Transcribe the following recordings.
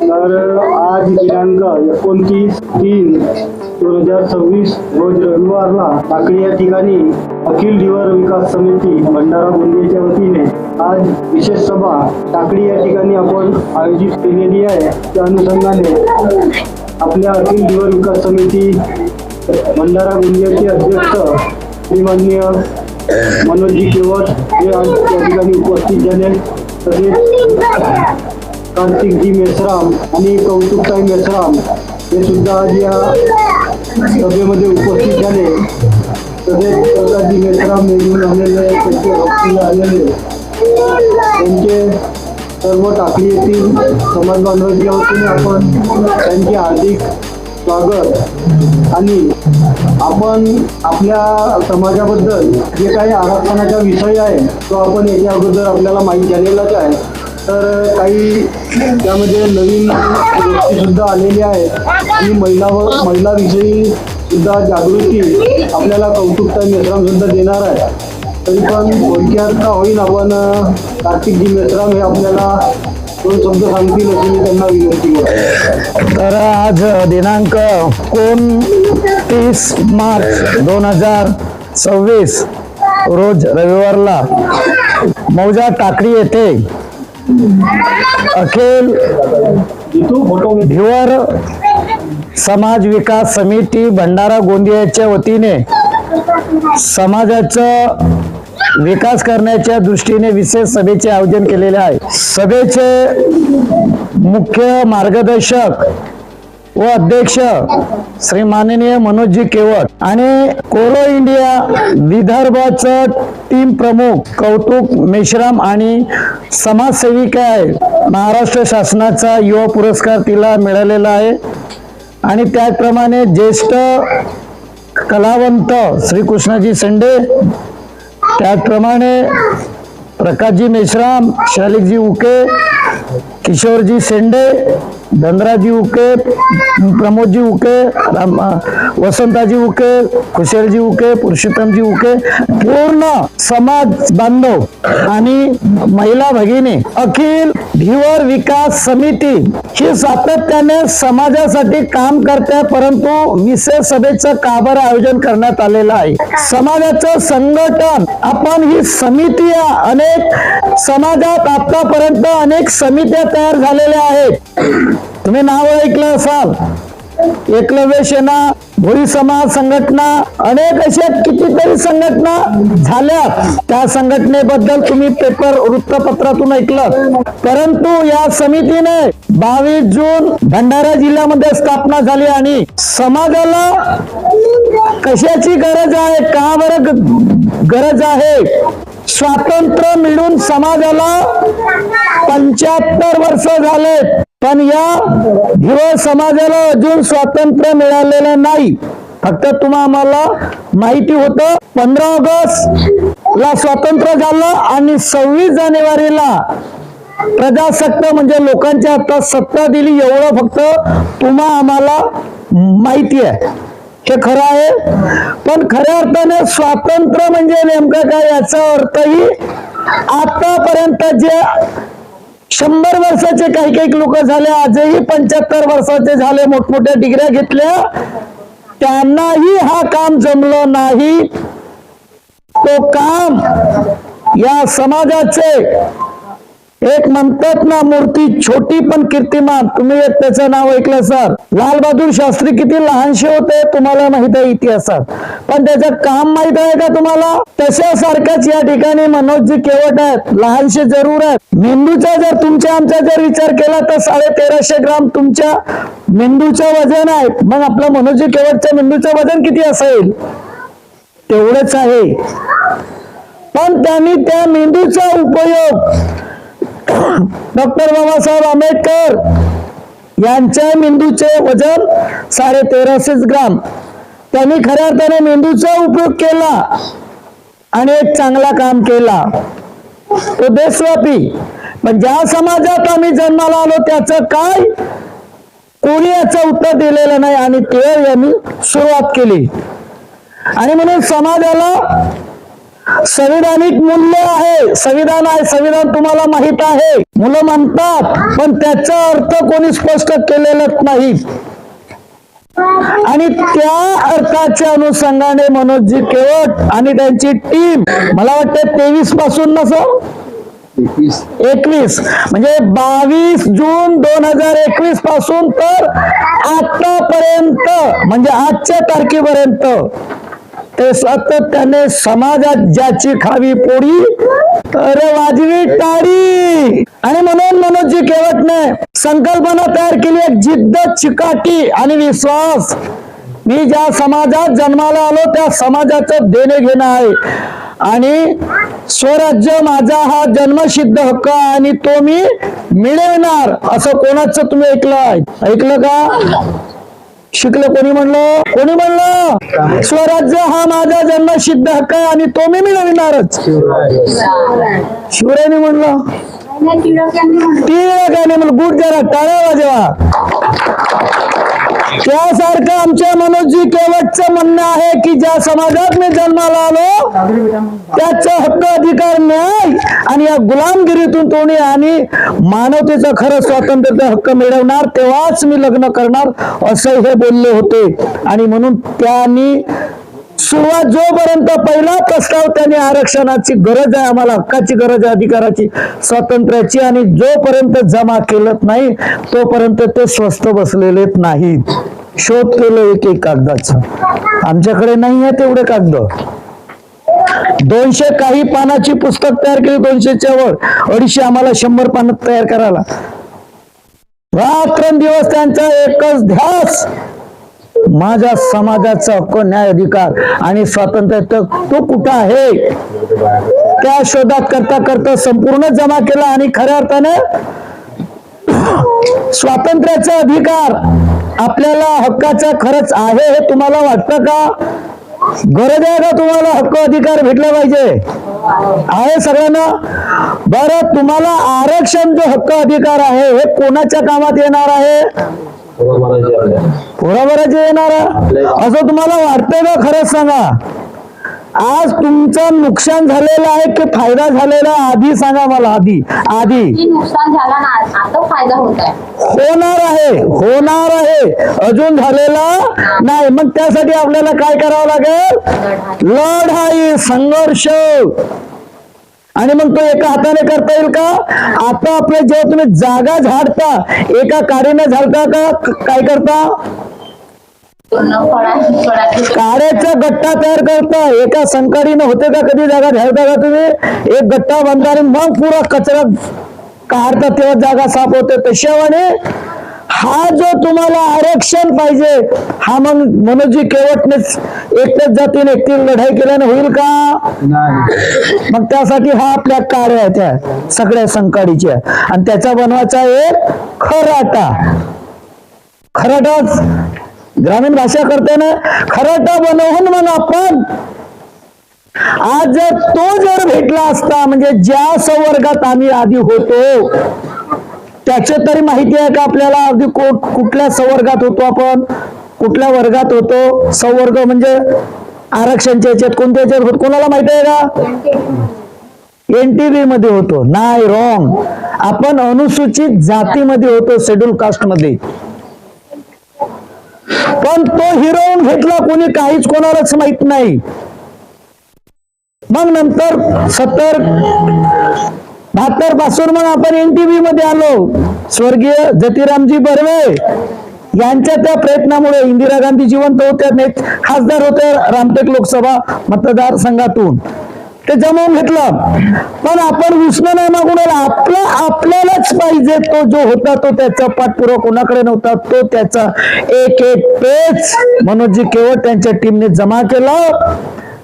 तर आज दिनांक 29/3/2026 रोज रविवारला टाकळी या ठिकाणी अखिल धीवर विकास समिती भंडारा गोंदियाच्या वतीने आज विशेष सभा टाकळी या ठिकाणी आपण आयोजित केलेली आहे. त्या अनुषंगाने आपल्या अखिल धीवर विकास समिती भंडारा गोंदियाचे अध्यक्ष श्रीमाननीय मनोजी केवट हे आज त्या ठिकाणी उपस्थित झाले. तसेच कार्तिकजी मेश्राम आणि कौतुकताई मेश्राम हे सुद्धा आज या सभेमध्ये उपस्थित झाले. तसेच प्रकाशजी मेश्राम निवडून आलेले त्यांचे भक्तीला आलेले त्यांचे सर्व टाकळी येथील समाज बांधवांच्या वतीने आपण त्यांचे हार्दिक स्वागत आणि आपण आपल्या समाजाबद्दल जे काही आरक्षणाचा विषय आहे तो आपण याच्या अगोदर आपल्याला माहीत झालेलाच आहे. तर काही त्यामध्ये नवीन गोष्टी सुद्धा आलेल्या आहेत आणि महिलाविषयी सुद्धा जागृती आपल्याला कौतुकताई मेश्राम सुद्धा देणार आहे. तरी पण थोडक्यात का होईल आपण कार्तिकजी मेश्राम हे आपल्याला दोन शब्द सांगतील अशी मी त्यांना विनंती करतो. तर आज दिनांक 29 मार्च 2026 रोज रविवारला मौजा टाकळी येथे अखिल धीवर समाज विकास समिती भंडारा गोंदियाच्या वतीने समाजाचा विकास करण्याच्या दृष्टीने विशेष सभेचे आयोजन केलेले आहे. सभेचे मुख्य मार्गदर्शक व अध्यक्ष श्री माननीय मनोजी केवट आणि कोरो इंडिया विदर्भाचं टीम प्रमुख कौतुक मेश्राम आणि समाजसेविका आहे. महाराष्ट्र शासनाचा युवा पुरस्कार तिला मिळालेला आहे. आणि त्याचप्रमाणे ज्येष्ठ कलावंत श्री कृष्णाजी शेंडे, त्याचप्रमाणे प्रकाशजी मेश्राम, शालिकजी उके, किशोरजी शेंडे, धनराजी उके, प्रमोदजी उके, वसंताजी उके, खुशेरजी उके, पुरुषोत्तमजी उके, पूर्ण समाज बांधव आणि महिला भगिनी अखिल धीवर विकास समिती ही सातत्याने समाजासाठी काम करते. परंतु विशेष सभेचं का बरं आयोजन करण्यात आलेलं आहे. समाजाचं संघटन आपण ही समिती अनेक समाजात आतापर्यंत अनेक समित्या तयार झालेल्या आहेत. तुम्ही नाव ऐकलं असाल, एकलव्य सेना, भोई समाज संघटना, अनेक अशा कितीतरी संघटना झाल्या. त्या संघटनेबद्दल तुम्ही पेपर वृत्तपत्रातून ऐकलं. परंतु या समितीने 22 जून भंडारा जिल्ह्यामध्ये स्थापना झाली आणि समाजाला कशाची गरज आहे, का बरं गरज आहे, स्वातंत्र्य मिळून समाजाला 75 वर्ष झाले. पण या धीवर समाजाला अजून स्वातंत्र्य मिळालेलं नाही. फक्त आम्हाला माहिती होतं 15 ऑगस्ट ला स्वातंत्र्य झालं आणि 26 जानेवारीला प्रजासत्ताक म्हणजे लोकांच्या हातात सत्ता दिली. एवढं फक्त आम्हाला माहिती आहे. हे खरं आहे. पण खऱ्या अर्थाने स्वातंत्र्य म्हणजे नेमकं काय याचा अर्थही आतापर्यंत जे 100 वर्षाचे काही लोक झाले, आजही 75 वर्षाचे झाले, मोठमोठ्या डिग्र्या घेतल्या, त्यांनाही हा काम जमलं नाही. तो काम या समाजाचे एक म्हणतात ना, मूर्ती छोटी पण कीर्तिमान. तुम्ही त्याचं नाव ऐकलं सर, लाल बहादूर शास्त्री किती लहानशे होते तुम्हाला माहित आहे इतिहासात, पण त्याचं काम माहित आहे का तुम्हाला? तशासारख्याच या ठिकाणी मनोजजी केवट आहेत. लहानशे जरूर आहेत. मेंदूचा जर तुमच्या आमचा जर विचार केला तर 1350 ग्राम तुमच्या मेंदूचं वजन आहे. मग आपलं मनोजजी केवटच्या मेंदूचं वजन किती असेल? तेवढंच आहे. पण त्यांनी त्या मेंदूचा उपयोग डॉक्टर बाबासाहेब आंबेडकर यांच्या मेंदूचे वजन 1350 ग्राम. त्यांनी खऱ्या अर्थाने मेंदूचा उपयोग केला आणि एक चांगला काम केला, तो देशव्यापी. पण ज्या समाजात आम्ही जन्माला आलो त्याचं काय कोणी याचं उत्तर दिलेलं नाही आणि ते यांनी सुरुवात केली. आणि म्हणून समाजाला संविधानिक मूल्य आहे, संविधान आहे, संविधान तुम्हाला माहित आहे, मुलं म्हणतात, पण त्याचा अर्थ कोणी स्पष्ट केलेलाच नाही. आणि त्या अर्थाच्या अनुषंगाने मनोजजी केवट आणि त्यांची टीम, मला वाटतं 23 पासून नसं 21 म्हणजे 22 जून 2021 पासून तर आतापर्यंत म्हणजे आजच्या तारखेपर्यंत ते सातत्याने समाजात ज्याची खावी पोळी तर वाजवी टाळी. आणि म्हणून मनोजजी केवटने संकल्पना तयार केली, एक जिद्द, चिकाटी आणि विश्वास. मी ज्या समाजात जन्माला आलो त्या समाजाचं देणे घेणं आहे आणि स्वराज्य माझा हा जन्मसिद्ध हक्क आणि तो मी मिळवणार. असं कोणाचं तुम्ही ऐकलं का? शिकलं कोणी म्हणलं? कोणी म्हणलं स्वराज्य हा माझा जन्मसिद्ध हक्क आहे आणि तो मी मिळविणारच? शिवरायांनी म्हणलं, टिळकांनी म्हणलं. गुड, जरा टाळ्या वाजवा. त्यासारखं आमच्या मनोजजी केवटचं म्हणणं आहे की ज्या समाजात मी जन्माला आलो त्याचा हक्क, अधिकार, न्याय आणि या गुलामगिरीतून तोडी आणि मानवतेचं खरं स्वातंत्र्याचा हक्क मिळवणार, तेव्हाच मी लग्न करणार, असं हे बोलले होते. आणि म्हणून त्यांनी सुरुवात, जोपर्यंत पहिला प्रस्ताव त्यांनी आरक्षणाची गरज आहे, आम्हाला हक्काची गरज आहे, अधिकाराची, स्वातंत्र्याची, आणि जोपर्यंत जमा केलं नाही तोपर्यंत ते स्वस्थ बसलेले नाहीत. शोध केलं एक एक कागदाचा. आमच्याकडे नाही आहे तेवढे कागद. 200 काही पानाची पुस्तक तयार केली, 200च्या वर, 250 आम्हाला 100 पान तयार करायला. रात्रंदिवस त्यांचा एकच ध्यास, माझ्या समाजाचा हक्क, न्याय, अधिकार आणि स्वातंत्र्य तो कुठं आहे त्या शोधात करता करता संपूर्ण जमा केला. आणि खऱ्या अर्थाने स्वातंत्र्याचा अधिकार आपल्याला हक्काचा खरंच आहे हे तुम्हाला वाटतं का? गरज आहे का तुम्हाला हक्क अधिकार भेटला पाहिजे? आहे सगळ्यांना? बरं, तुम्हाला आरक्षण जो हक्क अधिकार आहे हे कोणाच्या कामात येणार आहे? पोराबराचे येणार असं तुम्हाला वाटतंय का? खरंच सांगा. आज तुमचं नुकसान झालेलं आहे की फायदा झालेला आहे? आधी सांगा मला. आधी नुकसान झाला ना, आता फायदा होत आहे. होणार आहे, अजून झालेला नाही. मग त्यासाठी आपल्याला काय करावं लागेल? लढाई, संघर्ष. आणि मग तो एका हाताने करता येईल का? आता आपल्या जेव्हा तुम्ही जागा झाडता, एका काडीने झाडता का काय करता? काड्याचा गट्टा तयार करता. एका संकाडीने होते का कधी जागा झाडता का तुम्ही? एक गट्टा बांधता आणि मग पुरा कचरा काढता, तेव्हा जागा साफ होते. तशाने हा जो तुम्हाला आरक्षण पाहिजे, हा मग मनोजजी केवटनेच एकट्याच जातीने एकटी लढाई केल्याने होईल का? मग त्यासाठी हा आपल्या कार्य आहे त्या सगळ्या संकाडीच्या, आणि त्याचा बनवायचा एक खराटाच ग्रामीण भाषा करते ना, खराटा बनवून मग आपण आज जर तो जर भेटला असता, म्हणजे ज्या संवर्गात आम्ही आधी होतो त्याचे तरी माहिती आहे का आपल्याला? अगदी कुठल्या संवर्गात होतो आपण, कुठल्या वर्गात होतो? संवर्ग म्हणजे आरक्षणच्या याच्यात कोणत्या याच्यात होतो कोणाला माहिती आहे का? NTB मध्ये होतो. नाही, रॉंग. आपण अनुसूचित जातीमध्ये होतो, शेड्यूल कास्ट मध्ये. पण तो हिरावून घेतला कोणी, काहीच कोणालाच माहित नाही. मग नंतर 70-72 पासून मग आपण NTB मध्ये आलो. स्वर्गीय जतीरामजी बर्वे यांच्या त्या प्रयत्नामुळे इंदिरा गांधी जिवंत होत्या, खासदार होते रामटेक लोकसभा मतदारसंघातून, ते जमवून घेतलं. पण आपण उसणं नाही मागून आपल्यालाच पाहिजे. तो जो होता तो त्याचा पाठपुरावा कोणाकडे नव्हता. तो त्याचा एक पेज मनोजजी केवट त्यांच्या टीमने जमा केला.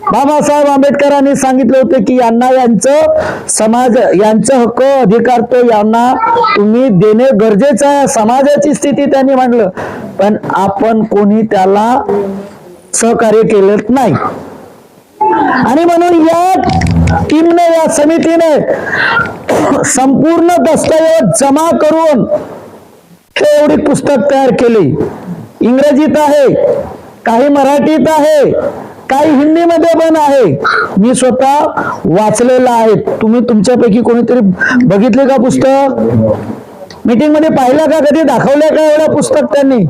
बाबासाहेब आंबेडकरांनी सांगितले होते की यांना यांचं हक्क, अधिकार तो यांना तुम्ही देणे गरजेचं आहे. समाजाची स्थिती त्यांनी मांडलं, पण आपण कोणी त्याला सहकार्य केलं नाही. आणि म्हणून या टीमने, या समितीने संपूर्ण दस्तऐवज जमा करून हे एवढी पुस्तक तयार केली. इंग्रजीत आहे, काही मराठीत आहे, काही हिंदीमध्ये पण आहे, मी स्वतः वाचलेलं आहे. तुम्ही तुमच्यापैकी कोणीतरी बघितले का पुस्तक? मीटिंग मध्ये पाहिलं का? कधी दाखवलं का एवढं पुस्तक त्यांनी?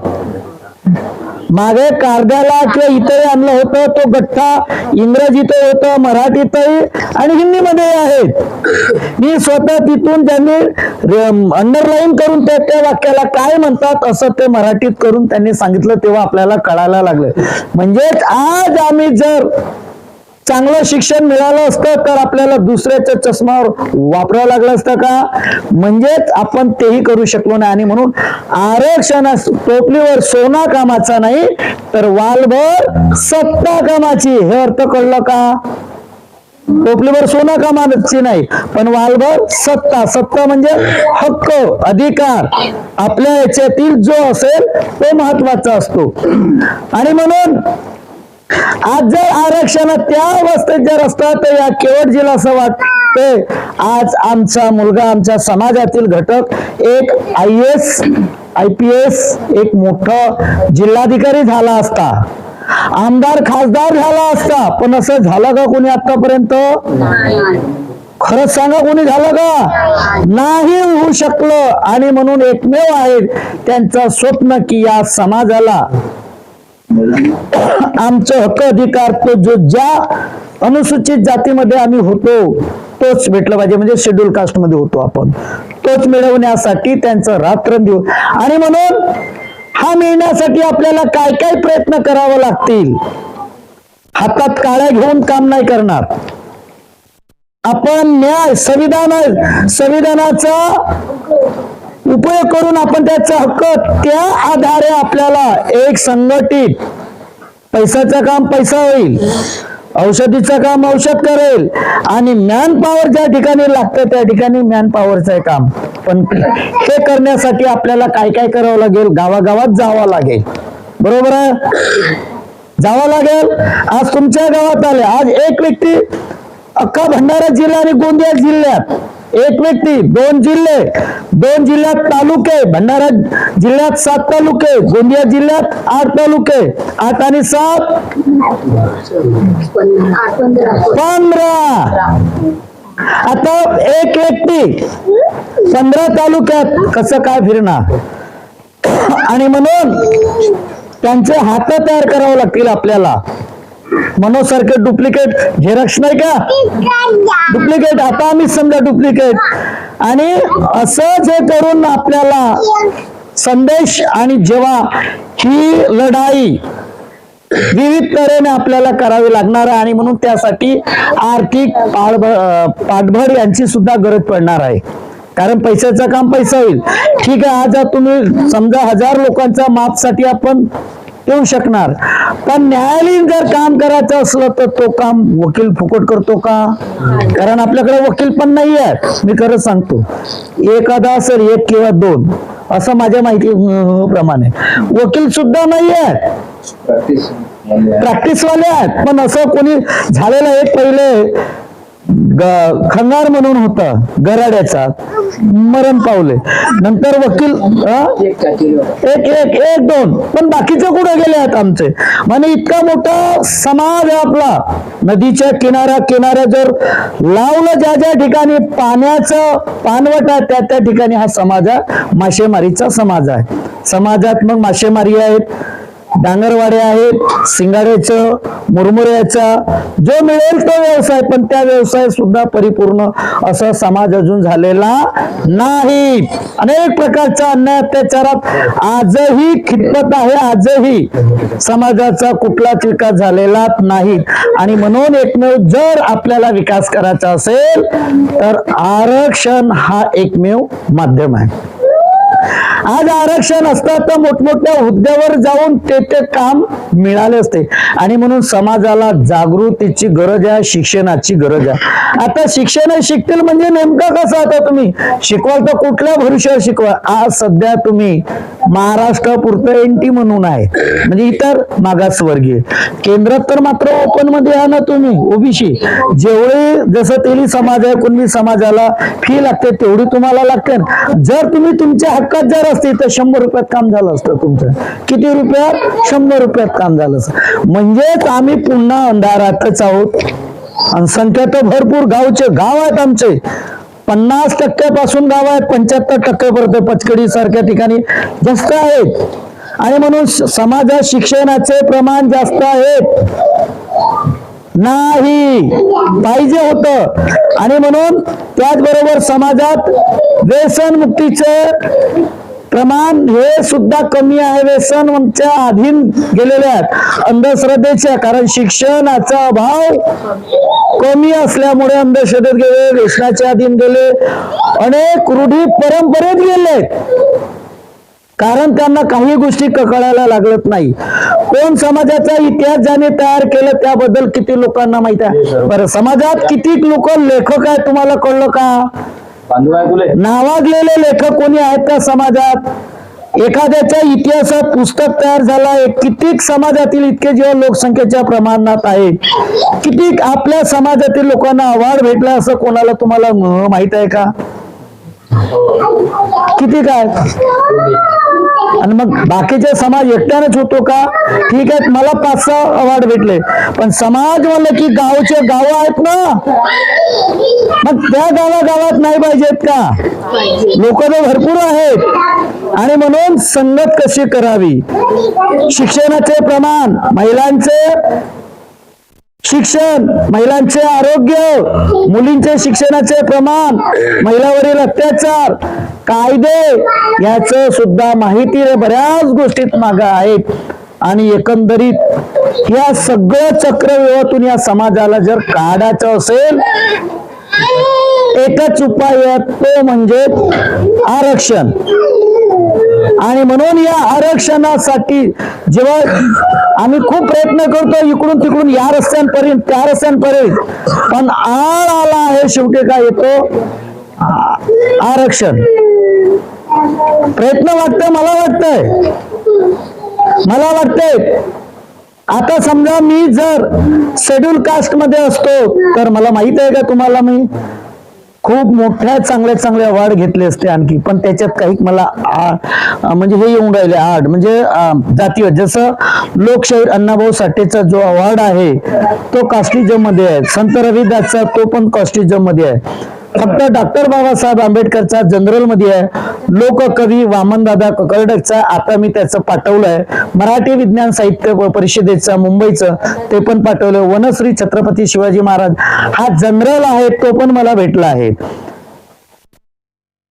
मागे कारद्याला किंवा इथंही आणलं होतं. तो गठ्ठा इंग्रजीतही होतं, मराठीतही आणि हिंदीमध्ये आहेत. मी स्वतः तिथून त्यांनी अंडरलाईन करून त्या वाक्याला काय म्हणतात असं ते मराठीत करून त्यांनी सांगितलं, तेव्हा आपल्याला कळायला लागलं. म्हणजेच आज आम्ही जर चांगलं शिक्षण मिळालं असतं तर आपल्याला दुसऱ्याच्या चष्मावर वापरावं लागलं असतं का? म्हणजेच आपण तेही करू शकलो नाही. आणि म्हणून आरक्षण टोपलीवर सोना कामाचा नाही तर वालभर सत्ता कामाची, हे अर्थ कळलं का? टोपलीवर सोना कामाची नाही पण वालभर सत्ता. सत्ता म्हणजे हक्क, अधिकार, आपल्या याच्यातील जो असेल तो महत्वाचा असतो. आणि म्हणून आज जर आरक्षण त्या अवस्थेत जर असतात तर या केवळजीला असं वाटतंय आज आमचा मुलगा, आमच्या समाजातील घटक एक IAS IPS एक मोठा जिल्हाधिकारी झाला असता, आमदार खासदार झाला असता. पण असं झालं का कोणी आतापर्यंत? खरंच सांगा, कोणी झालं का? नाही होऊ शकलं. आणि म्हणून एकमेव आहे त्यांचं स्वप्न की या समाजाला आमचं हक्क अधिकार तो जो ज्या अनुसूचित जातीमध्ये आम्ही होतो तोच भेटला पाहिजे. म्हणजे शेड्यूल कास्ट मध्ये होतो आपण, तोच मिळवण्यासाठी त्यांचं रात्रंदिवस. आणि म्हणून हा मिळण्यासाठी आपल्याला काय काय प्रयत्न करावे लागतील. हातात काळ्या घेऊन काम नाही करणार आपण. न्याय संविधानाचा उपयोग करून आपण त्याचा हक्क त्या आधारे आपल्याला एक संघटित, पैशाचं काम पैसा होईल, औषधीचं काम औषध करेल आणि मॅन पॉवर ज्या ठिकाणी लागतं त्या ठिकाणी मॅन पॉवरचं काम. पण हे करण्यासाठी आपल्याला काय काय करावं लागेल? गावागावात जावं लागेल. बरोबर आहे? जावं लागेल. आज तुमच्या गावात आले, आज एक व्यक्ती अख्खा भंडारा जिल्हा आणि गोंदिया जिल्ह्यात एक व्यक्ती, 2 जिल्हे, 2 जिल्ह्यात तालुके, भंडारा जिल्ह्यात 7 तालुके, गोंदिया जिल्ह्यात 8 तालुके, 8 आणि 7 15. आता एक व्यक्ती 15 तालुक्यात कसं काय फिरणार? आणि म्हणून त्यांचे हात तयार करावे लागतील आपल्याला. मनोज सारखे डुप्लिकेट झेरॉक्स नाही का? डुप्लिकेट आता आम्ही समजा डुप्लिकेट. आणि असं जे करून आपल्याला संदेश, आणि जेव्हा ही लढाई विविध तऱ्हेने आपल्याला करावी लागणार आहे आणि म्हणून त्यासाठी आर्थिक पाठबळ यांची सुद्धा गरज पडणार आहे. कारण पैशाचं काम पैसा होईल. ठीक आहे, आज तुम्ही समजा 1000 लोकांच्या मापसाठी आपण येऊ शकणार, पण न्यायालयीन जर काम करायचं असलं तर तो काम वकील फुकट करतो का? कारण आपल्याकडे वकील पण नाही आहे. मी खरं सांगतो, एखादा असेल 1 किंवा 2 असं माझ्या माहिती प्रमाणे. वकील सुद्धा नाही आहे, प्रॅक्टिस वाले आहेत. पण असं कोणी झालेलं एक पहिले खंगार म्हणून होता गराड्याचा, मरण पावले. नंतर वकील एक 2, पण बाकीचे कुठे गेले आहेत आमचे? म्हणजे इतका मोठा समाज आहे आपला. नदीच्या किनाऱ्या जर लावलं ज्या ज्या ठिकाणी पाण्याचं पाणवट आहे त्या ठिकाणी हा समाज आहे, मासेमारीचा समाज आहे. समाजात मग मासेमारी आहेत, डांगरवाडे आहेत, सिंगाड्याचं, मुरमुऱ्याचा, जो मिळेल तो व्यवसाय. पण त्या व्यवसाय सुद्धा परिपूर्ण असा समाज अजून झालेला नाही. अनेक प्रकारच्या अन्याय अत्याचारात आजही खितपत आहे. आजही समाजाचा कुठलाच विकास झालेला नाही. आणि म्हणून एकमेव जर आपल्याला विकास करायचा असेल तर आरक्षण हा एकमेव माध्यम आहे. आज आरक्षण असतं तर मोठमोठ्या हुद्द्यावर जाऊन ते काम मिळाले असते. आणि म्हणून समाजाला जागृतीची गरज आहे, शिक्षणाची गरज आहे. आता शिक्षण शिकतील म्हणजे नेमकं कसं? आता तुम्ही शिकवाल तर कुठल्या भविष्यावर शिकवा? आज सध्या तुम्ही महाराष्ट्र पुरतं एनटी म्हणून आहे, म्हणजे इतर मागासवर्गीय. केंद्रात तर मात्र ओपन मध्ये आहे ना तुम्ही, ओबीसी. जेवढे जसं तेली समाज आहे, कुणबी समाजाला फी लागते तेवढी तुम्हाला लागते. जर तुम्ही तुमच्या हक्कात जर असते तर 100 रुपयात काम झालं असतं तुमचं. किती रुपयात? 100 रुपयात काम झालं असतं. म्हणजेच आम्ही पुन्हा अंधारातच आहोत. आणि संख्या तर भरपूर गाव आहेत आमचे. 50% गाव आहेत, 75% पचकडी सारख्या ठिकाणी जास्त आहेत. आणि म्हणून समाजात शिक्षणाचे प्रमाण जास्त आहेत नाही, पाहिजे होतं. आणि म्हणून त्याचबरोबर समाजात व्यसनमुक्तीचे प्रमाण हे सुद्धा कमी आहे. व्यसनच्या अधीन गेलेले आहेत, अंधश्रद्धेच्या. कारण शिक्षणाचा अभाव कमी असल्यामुळे अंधश्रद्धेत गेले, व्यसनाच्या अधीन गेले, अनेक रूढी परंपरेत गेले. कारण त्यांना काही गोष्टी कळायला लागत नाही. कोण समाजाचा इतिहास ज्याने तयार केलं त्याबद्दल किती लोकांना माहित आहे? बरं, समाजात किती लोक लेखक आहेत तुम्हाला कळलं का? नावाजलेले लेखक कोणी आहेत का समाजात? एखाद्याच्या इतिहासात पुस्तक तयार झाला आहे, कितीक समाजातील इतके जेव्हा लोकसंख्येच्या प्रमाणात आहे, कितीक आपल्या समाजातील लोकांना अवॉर्ड भेटला असं कोणाला तुम्हाला माहित आहे का? किती काय? आणि मग बाकीचे समाज एकट्यानेच होतो का? ठीक आहे, मला 5-6 अवॉर्ड भेटले, पण समाज म्हणलं की गावचे गाव आहेत ना, मग त्या गावात नाही पाहिजेत का? लोक तर भरपूर आहेत. आणि म्हणून संगत कशी करावी? शिक्षणाचे प्रमाण, महिलांचे शिक्षण, महिलांचे आरोग्य, मुलींचे शिक्षणाचे प्रमाण, महिलावरील अत्याचार, कायदे याच सुद्धा माहिती बऱ्याच गोष्टीत मागे आहेत. आणि एकंदरीत या सगळं चक्रव्यूहातून या समाजाला जर काढायचं असेल, एकच उपाय आहे, तो म्हणजे आरक्षण. आणि म्हणून या आरक्षणासाठी जेव्हा आम्ही खूप प्रयत्न करतो इकडून तिकडून, या रस्त्यांपर्यंत त्या रस्त्यांपर्यंत, पण आळ आला आहे, शेवटी काय येतो? आरक्षण. प्रयत्न मला वाटतंय आता समजा मी जर शेड्यूल कास्ट मध्ये असतो तर मला माहित आहे का तुम्हाला, मी खूप मोठ्या चांगले अवॉर्ड घेतले असते आणखी. पण त्याच्यात काही मला म्हणजे हे येऊन राहिले आड, म्हणजे जातीय. जसं लोकशाहीर अण्णाभाऊ साठेचा जो अवॉर्ड आहे तो कास्टिजम मध्ये आहे, संत रविदासचा तो पण कास्टिजम मध्ये आहे. फक्त डॉक्टर बाबासाहेब आंबेडकरचा जनरल मध्ये आहे. लोककवी वामनदादा ककरडकचा आता मी त्याचं पाठवलंय. मराठी विज्ञान साहित्य परिषदेचा मुंबईचं ते पण पाठवलंय. वनश्री छत्रपती शिवाजी महाराज हा जनरल आहे, तो पण मला भेटला आहे.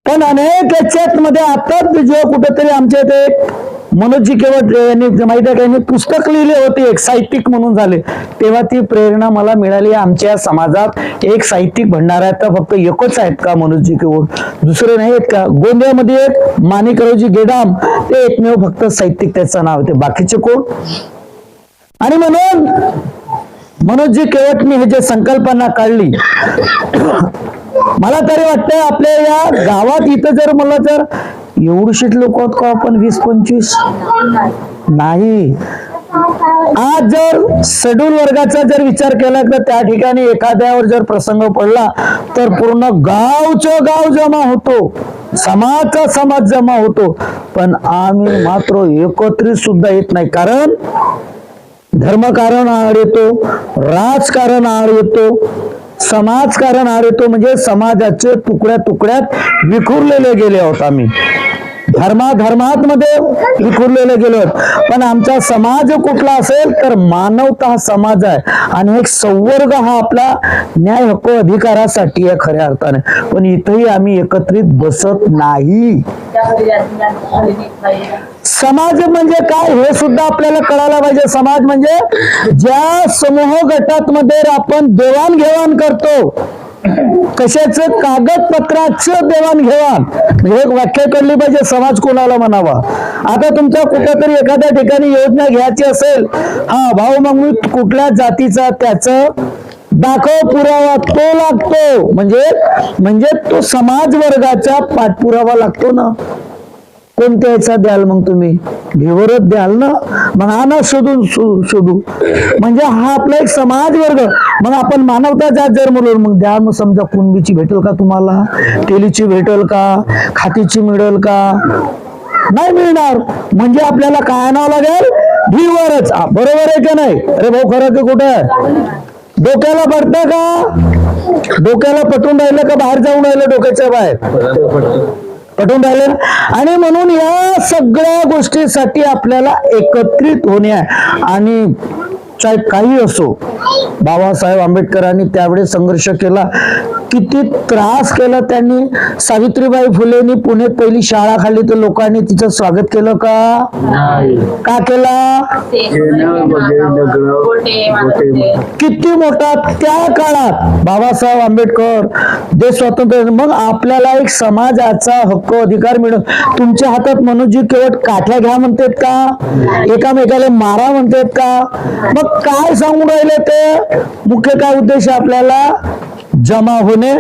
पण अनेक याच्यात मध्ये आता जेव्हा कुठेतरी आमच्या इथे मनोजी केवट यांनी माहिती आहे का, यांनी पुस्तक लिहिले होते, एक साहित्यिक म्हणून झाले, तेव्हा ती प्रेरणा मला मिळाली. आमच्या समाजात एक साहित्यिक भंडार आहे, तर फक्त एकच आहेत का मनोजी केवट? दुसरे नाही आहेत का? गोंदियामध्ये एक माणिकरावजी गेडाम, ते एकमेव फक्त साहित्यिक त्याचं नाव होते, बाकीचे कोण? आणि म्हणून मनोजी केवटनी हे जे संकल्पना काढली, मला तरी वाटतंय आपल्या या गावात इथं जर मला जर एवढीशी लोक होत का आपण 20-25 नाही. आज जर शेड्यूल वर्गाचा जर विचार केला तर त्या ठिकाणी एखाद्यावर जर प्रसंग पडला तर पूर्ण गावचं गाव जमा होतो, समाजचा समाज जमा होतो. पण आम्ही मात्र एकत्रित सुद्धा येत नाही. कारण धर्मकारण आड येतो, राजकारण आड येतो, समाजकारण आड येतो. म्हणजे समाजाचे तुकड्यात विखुरलेले गेले आहोत आम्ही, धर्मात मध्ये विखुरलेले गेलो. पण आमचा समाज कुठला असेल तर मानवता हा समाज आहे, आणि एक संवर्ग हा आपला न्याय हक्क अधिकारासाठी आहे खऱ्या अर्थाने. पण इथेही आम्ही एकत्रित बसत नाही. समाज म्हणजे काय हे सुद्धा आपल्याला कळायला पाहिजे. समाज म्हणजे ज्या समूह गटात मध्ये आपण देवाणघेवाण करतो, कशाच कागदपत्राचं देवाणघेवाण, एक व्याख्या कळली पाहिजे समाज कोणाला म्हणावा. आता तुमच्या कुठेतरी एखाद्या ठिकाणी योजना घ्यायची असेल, हा भाऊ मग मी कुठल्या जातीचा, त्याचं दाखव पुरावा तो लागतो. म्हणजे तो समाज वर्गाचा पाठपुरावा लागतो ना. कोणत्या याचा द्याल मग तुम्ही? ढिवरच द्याल ना. मग आणा शोधून शोधू. म्हणजे हा आपला एक समाज वर्ग. मग आपण मानवता जात जर म्हणून मग द्या. मग समजा कुणबीची भेटेल का तुम्हाला? तेलीची भेटेल का? खातीची मिळेल का? नाही मिळणार. म्हणजे आपल्याला काय आणावं लागेल? ढिवरच. बरोबर आहे का नाही? अरे भाऊ खरं की कुठं आहे? डोक्याला पडतं का? डोक्याला पटून राहिलं का बाहेर जाऊन राहिलं डोक्याच्या बाहेर? पटून राहिले. आणि म्हणून या सगळ्या गोष्टीसाठी आपल्याला एकत्रित होणे आहे. आणि चाहे काही असो, बाबासाहेब आंबेडकरांनी त्यावेळेस संघर्ष केला. किती त्रास केला त्यांनी. सावित्रीबाई फुलेंनी पुण्यात पहिली शाळा काढली तर लोकांनी तिचं स्वागत केलं का? का केला? किती मोठा त्या काळात बाबासाहेब आंबेडकर देश स्वातंत्र्य. मग आपल्याला एक समाजाचा हक्क अधिकार मिळत. तुमच्या हातात मनोजी केवळ काठ्या घ्या म्हणतात का? एकामेकाला मारा म्हणतात का? मग काय सांगून राहिले ते? मुख्य काय उद्देश आपल्याला? जमा होणे.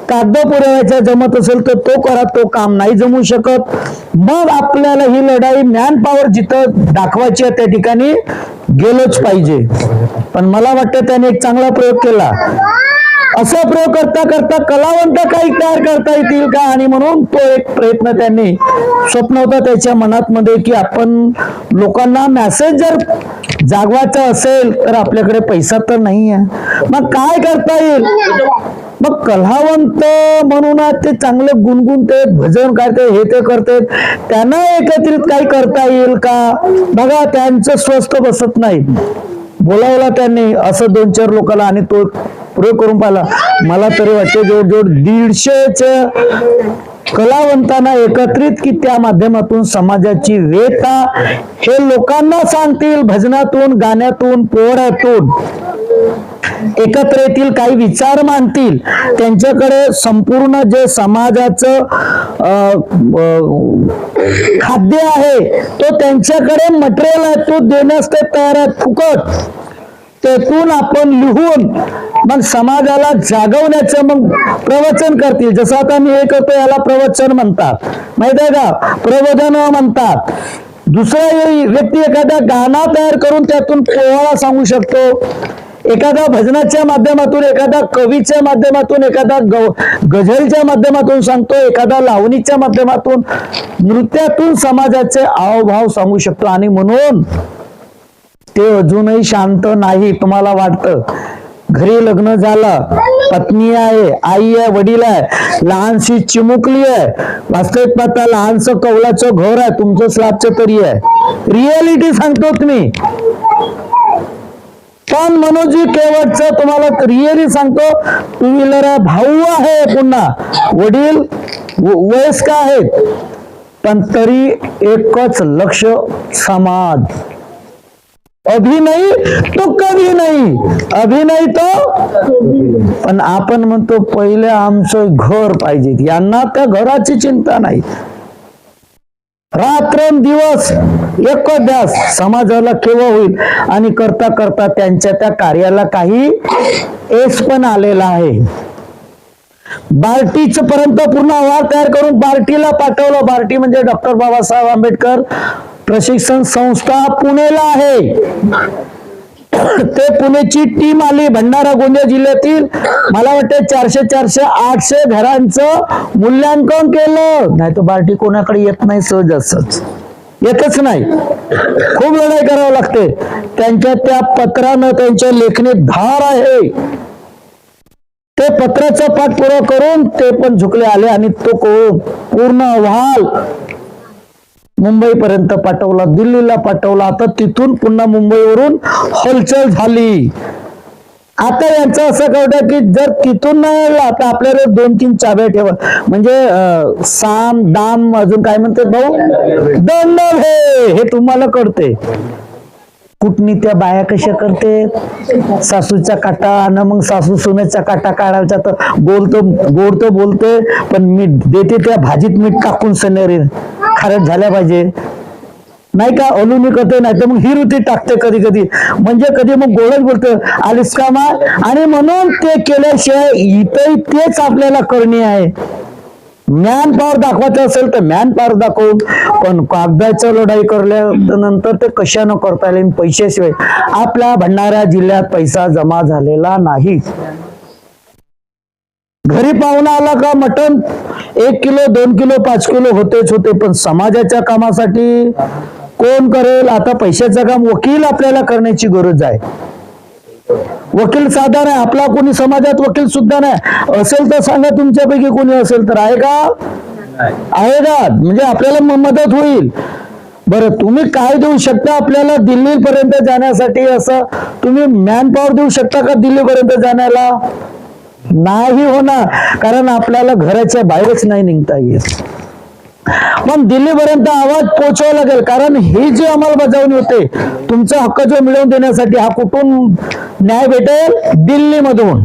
कागद पुरवायचा जमत असेल तर तो करा. तो काम नाही जमू शकत. मग आपल्याला ही लढाई मॅन पॉवर जिथं दाखवायची आहे त्या ठिकाणी गेलोच पाहिजे. पण मला वाटतं त्याने एक चांगला प्रयोग केला. असा प्रयोग करता करता कलावंत काही तयार करता येतील का? आणि म्हणून तो एक प्रयत्न त्यांनी स्वप्न होता त्याच्या मनात मध्ये की आपण लोकांना मेसेज जर जागवायचा असेल तर आपल्याकडे पैसा तर नाही आहे. मग काय करता येईल? मग कलावंत म्हणून ते चांगले गुणगुणते, भजन करते, हे ते करते. त्यांना एकत्रित काही करता येईल का? बघा त्यांचं स्वस्त बसत नाही. बोलावला त्यांनी असं 2-4 लोकांना आणि तो प्रयोग करून पाहिला. मला तरी वाटते जवळजवळ 150 कलावंतांना एकत्रित की त्या माध्यमातून समाजाची वेता हे लोकांना सांगतील. भजनातून, गाण्यातून, पोहण्यातून एकत्र येतील, काही विचार मांडतील. त्यांच्याकडे संपूर्ण जे समाजाचं खाद्य आहे तो त्यांच्याकडे मटेरियल आहे, तो देण्यास ते तयार आहेत फुकट. त्यातून आपण लिहून मग समाजाला जागवण्याचं मग प्रवचन करतील. जसं आता मी हे करतो याला प्रवचन म्हणतात, माहित आहे का? प्रबोधन म्हणतात. दुसरा व्यक्ती एखादा गाणं तयार करून त्यातून पोवाडा सांगू शकतो. एखादा भजनाच्या माध्यमातून, एखादा कवीच्या माध्यमातून, एखादा गझलच्या माध्यमातून सांगतो, एखादा लावणीच्या माध्यमातून, नृत्यातून समाजाचे हावभाव सांगू शकतो. आणि म्हणून ते अजूनही शांत नाही. तुम्हाला वाटतं घरी लग्न झालं, पत्नी आहे, आई आहे, वडील आहे, लहानशी चिमुकली आहे, वास्तविक पाहता लहानसं कौलाचं घर आहे, तुमचं स्लॅबचं तरी आहे. रियालिटी सांगतो तुम्ही. पण मनोजी केवटचं तुम्हाला रिअली सांगतो, टू व्हीलर आहे, भाऊ आहे, पुन्हा वडील वयस्क आहेत, पण तरी एकच लक्ष, समाज. अभिनय तो कधी नाही, अभिनय तो. पण आपण म्हणतो पहिले आमचं घर पाहिजे. यांना त्या घराची चिंता नाही. रात्रंदिवस एक ध्यास समाजाला केव्हा होईल. आणि करता करता त्यांच्या त्या कार्याला काही एस पण आलेला आहे. बार्टीच पर्यंत पूर्ण अहवाल तयार करून बार्टीला पाठवलं. बार्टी म्हणजे डॉक्टर बाबासाहेब आंबेडकर प्रशिक्षण संस्था पुणेला आहे. ते पुणेची टीम आली. भंडारा गोंदिया जिल्ह्यातील मला वाटतं 400-800 घरांचं मूल्यांकन केलं. नाही तर बार्टी कोणाकडे येत नाही, सहज असच येतच नाही. खूप लढाई करावं लागते. त्यांच्या त्या पत्रानं त्यांच्या लेखणीत धार आहे. ते पत्राचा पाठपुरावा करून ते पण झुकले आले आणि तो पूर्ण अहवाल मुंबईपर्यंत पाठवला, दिल्लीला पाठवला. आता तिथून पुन्हा मुंबईवरून हलचल झाली. आता यांचं असं कळतं की जर तिथून नाही आला तर आपल्याला 2-3 चाब्या ठेवा. म्हणजे साम दाम अजून काय म्हणतात भाऊ, दंड हे तुम्हाला कळते. कुठनी त्या बाया कशा करते, सासूचा काटा आणि मग सासू सुनेचा काटा काढायचा. तर गोड तो बोलते पण मीठ देते, त्या भाजीत मीठ टाकून सनेरी खारट झाल्या पाहिजे नाही का, अलुनी करते. नाही तर मग हिरुती टाकते कधी कधी. म्हणजे कधी मग गोडच बोलते, आलीस का मा. आणि म्हणून ते केल्याशिवाय इथंही तेच आपल्याला करणे आहे. मॅन पॉवर दाखवायचं असेल तर मॅन पॉवर दाखवून, पण कागदाचं लढाई करल्यानंतर ते कशानं करता येईल पैशाशिवाय. आपल्या भंडारा जिल्ह्यात पैसा जमा झालेला नाही. घरी पाहुणा आला का मटण 1 किलो 2 किलो 5 किलो होतेच होते, पण समाजाच्या कामासाठी कोण करेल? आता पैशाचं काम वकील आपल्याला करण्याची गरज आहे. वकील साधा नाही, आपला कोणी समाजात वकील सुद्धा नाही. असेल तर सांगा, तुमच्यापैकी कोणी असेल तर. आहे का? आहे का? म्हणजे आपल्याला मदत होईल. बरं, तुम्ही काय देऊ शकता आपल्याला दिल्ली पर्यंत जाण्यासाठी? असं तुम्ही मॅन पॉवर देऊ शकता का दिल्ली पर्यंत जाण्याला? नाही होणार, कारण आपल्याला घराच्या बाहेरच नाही निघता येत. पण दिल्लीपर्यंत आवाज पोहोचवावा लागेल, कारण ही जी अंमलबजावणी होते, तुमचा हक्क जो मिळवून देण्यासाठी, हा कुठून न्याय भेटेल? दिल्लीमधून.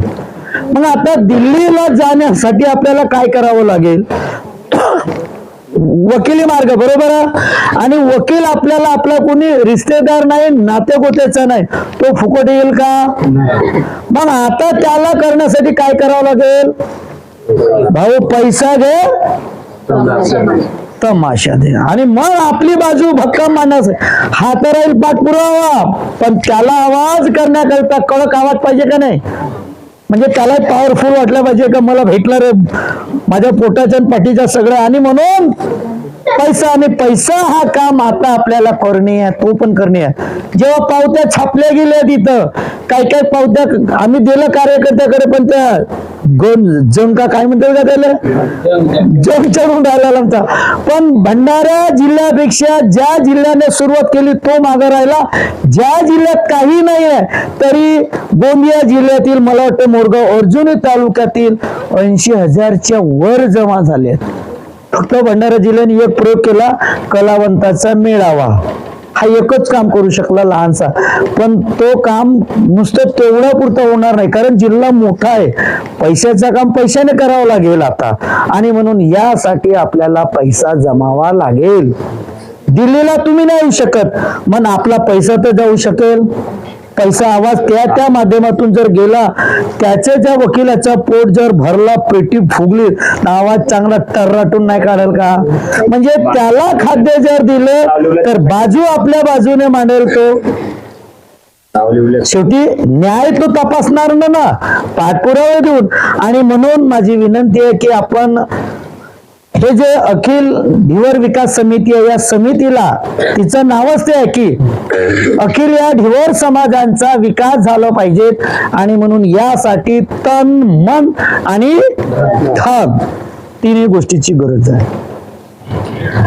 मग आता दिल्लीला जाण्यासाठी आपल्याला काय करावं लागेल? वकिली मार्ग, बरोबर आहे. आणि वकील आपल्याला आपला कोणी रिश्तेदार नाही, नातेगोत्याचा नाही, तो फुकट येईल का? मग आता त्याला करण्यासाठी काय करावं लागेल? भाऊ, पैसा घे, तमाशा दे, आणि मग आपली बाजू भक्कम मांडायचं. हा तर राहील पाठपुरावा, पण त्याला आवाज करण्याकरता कडक आवाज पाहिजे का नाही? म्हणजे त्याला पॉवरफुल वाटलं पाहिजे का मला भेटलं रे माझ्या पोटाच्या आणि पाठीच्या सगळं. आणि म्हणून पैसा, आणि पैसा हा काम आता आपल्याला करणे आहे, तो पण करणे आहे. जेव्हा पावत्या छापल्या गेल्या तिथं काय काय पावत्या आम्ही दिलं कार्यकर्त्याकडे, पण त्या जंग काय म्हणतात का त्याला, जंग चढून राहिला आमचा. पण भंडारा जिल्ह्यापेक्षा ज्या जिल्ह्याने सुरुवात केली तो मागे राहिला. ज्या जिल्ह्यात काही नाही आहे तरी गोंदिया जिल्ह्यातील, मला वाटतं मोरगाव अर्जुनी तालुक्यातील 80,000च्या वर जमा झाले. फक्त भंडारा जिल्ह्याने एक प्रयोग केला, कलावंताचा मेळावा. हा एकच काम करू शकला लहानसा, पण तो काम नुसतं तेवढ्या पुरतं होणार नाही, कारण जिल्हा मोठा आहे. पैशाचं काम पैशाने करावं लागेल आता, आणि म्हणून यासाठी आपल्याला पैसा जमावा लागेल. दिल्लीला तुम्ही नाही येऊ शकत, मग आपला पैसा तर जाऊ शकेल. पैसा आवाज त्या माध्यमातून जर गेला, त्याच्या ज्या वकिलाचा पोट जर भरला, पेटी फुगली, आवाज चांगला टर्राटून नाही काढेल का? म्हणजे त्याला खाद्य जर दिलं तर बाजू आपल्या बाजूने मांडेल तो. शेवटी न्याय तो तपासणार ना, पाठपुरावा देऊन. आणि म्हणून माझी विनंती आहे की आपण हे जे अखिल ढिवर विकास समिती आहे, या समितीला, तिचं नावच ते आहे की अखिल या ढिवर समाजांचा विकास झाला पाहिजे, आणि म्हणून यासाठी तन मन आणि धन तिन्ही गोष्टीची गरज आहे.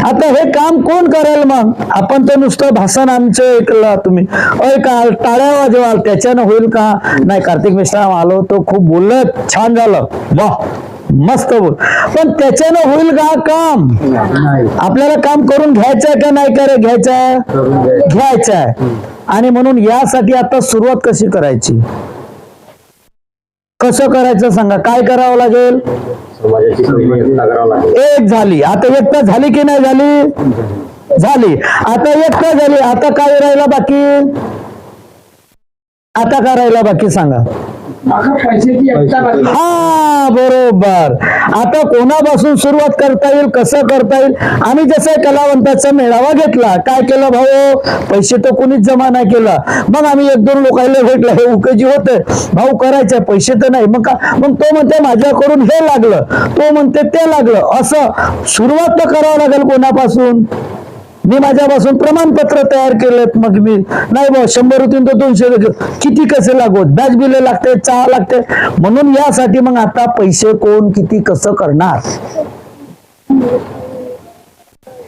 आता हे काम कोण करेल? मग आपण तर नुसतं भाषण आमचं ऐकलं, तुम्ही का टाळ्या वाजवाल, त्याच्यानं होईल का? नाही, कार्तिक मिश्रा आलो तो खूप बोललं, छान झालं, वाह मस्त बोल, पण त्याच्यानं होईल का काम? आपल्याला काम करून घ्यायचंय का नाही करे घ्यायचंय? घ्यायचंय. आणि म्हणून यासाठी आता सुरुवात कशी करायची, कसं करायचं सांगा? काय करावं लागेल? एक झाली, आता एकता झाली की नाही झाली? झाली. आता एकता झाली, आता काय राहिला बाकी? आता काय राहिला बाकी सांगा? हा, बरोबर. आता कोणापासून सुरुवात करता येईल, कसं करता येईल? आम्ही जसं कलावंताचा मेळावा घेतला, काय केलं भाऊ? पैसे तर कोणीच जमा नाही केला. मग आम्ही 1-2 लोकांना भेटलं, हे उकेजी होते, भाऊ करायचे, पैसे तर नाही. मग तो म्हणते माझ्याकडून हे लागलं, तो म्हणते ते लागलं. असं सुरुवात तर करावं लागेल कोणापासून? मी माझ्यापासून प्रमाणपत्र तयार केलेत, मग मी नाही बा 100 होतील तर 200 किती कसे लागवत, बॅच बिले लागते, चहा लागते. म्हणून यासाठी मग आता पैसे कोण किती कसं करणार?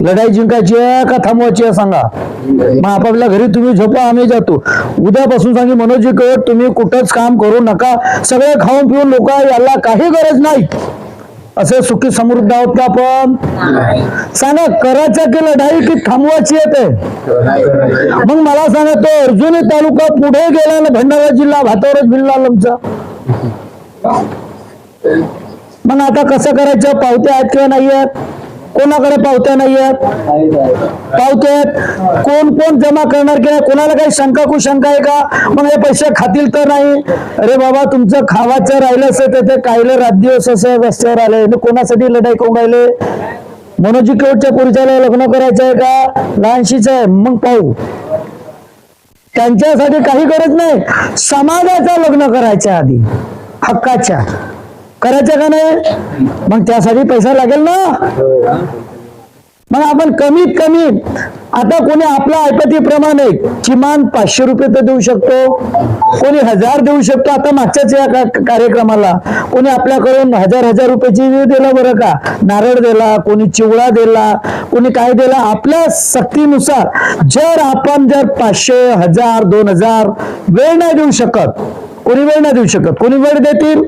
लढाई जिंकायची आहे का थांबवायची आहे सांगा? मग आपापल्या घरी तुम्ही झोपा, आम्ही जातो. उद्यापासून सांगी मनोजी कवट तुम्ही कुठंच काम करू नका, सगळे खाऊन पिऊन लोक, याला काही गरज नाही. असे सुखी समृद्ध आहोत का आपण? सांगा, करायचं की लढाई की थांबवायची येते? मग मला सांगा, तो अर्जुनी तालुका पुढे गेला ना, भंडारा जिल्हा भातावरच भिल्ला आमचा. मग आता कसं करायचं? पावत्या आहेत किंवा नाही आहेत? कोणाकडे पावत्या नाही आहेत? पावते आहेत. कोण कोण जमा करणार की नाही? कोणाला काही शंका कुशंका आहे का? मग हे पैसे खातील तर नाही? अरे बाबा, तुमचं खावाचं राहिलं असं ते कायलं रात दिवस असं रस्त्यावर आले, कोणासाठी लढाई करून राहिले? मनोजी कोटच्या पुरुषाला लग्न करायचं आहे का? लहानशीच आहे, मग पाहू. त्यांच्यासाठी काही गरज नाही. समाजाचं लग्न करायच्या आधी हक्काच्या करायचं का नाही? मग त्यासाठी पैसा लागेल ना. मग आपण कमीत कमी आता कोणी आपल्या ऐपतीप्रमाणे किमान 500 रुपये तर देऊ शकतो, कोणी 1000 देऊ शकतो. आता मागच्याच या कार्यक्रमाला कोणी आपल्याकडून 1000 रुपयाची दिला बरं का, नारळ दिला, कोणी चिवडा दिला, कोणी काय दिला, आपल्या सक्तीनुसार. जर आपण 500, 1000, 2000 वेळ नाही देऊ शकत, कोणी वेळ नाही देऊ शकत, कोणी वेळ देतील,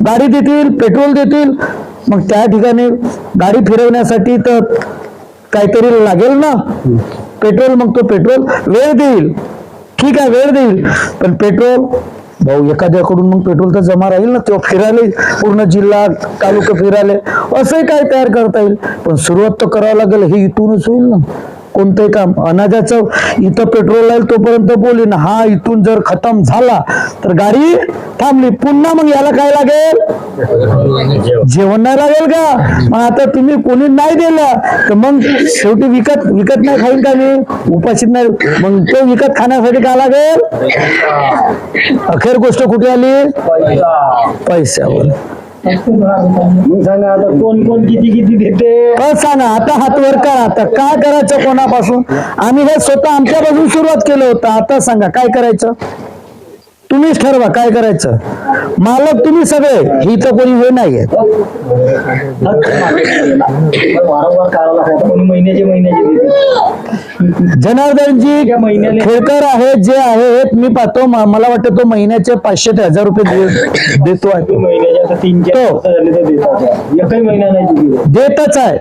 गाडी देतील, पेट्रोल देतील, मग त्या ठिकाणी गाडी फिरवण्यासाठी तर काहीतरी लागेल ना पेट्रोल. मग तो पेट्रोल वेळ देईल, ठीक आहे वेळ देईल, पण पेट्रोल भाऊ एखाद्याकडून मग पेट्रोल तर जमा राहील ना, तेव्हा फिरायला पूर्ण जिल्हा तालुका फिरायला असंही काय तयार करता येईल. पण सुरुवात तर करावं लागेल, हे इथूनच होईल ना. कोणतंही काम अनाजाचं इथं पेट्रोल राहील तोपर्यंत बोलीन, हा इथून जर खतम झाला तर गाडी थांबली, पुन्हा मग याला काय लागेल? जेवण नाही लागेल का? मग आता तुम्ही कोणी नाही दिलं तर मग शेवटी विकत नाही खाईन का मी? उपाशीत नाही, मग तो विकत खाण्यासाठी काय लागेल? अखेर गोष्ट कुठे आली? पैशावर. मग सांगा आता कोण कोण किती किती देते? सांगा आता, हात वर करा. आता काय करायचं कोणापासून? आम्ही हे स्वतः आमच्यापासून सुरुवात केलं होतं. आता सांगा काय करायचं? तुम्हीच ठरवा काय करायचं. मालक तुम्ही सगळे, ही तर कोणी हे नाहीये. वारंवार करावं लागतं, कोणी महिन्याचे देते. जनार्दनजी खेळकर आहेत जे आहेत, मी पाहतो मला वाटतं तो महिन्याचे 500 ते 1000 रुपये देतो आहे. महिन्याच्या 3-4 झाले तर देतात, एकही महिना नाही देतच आहे.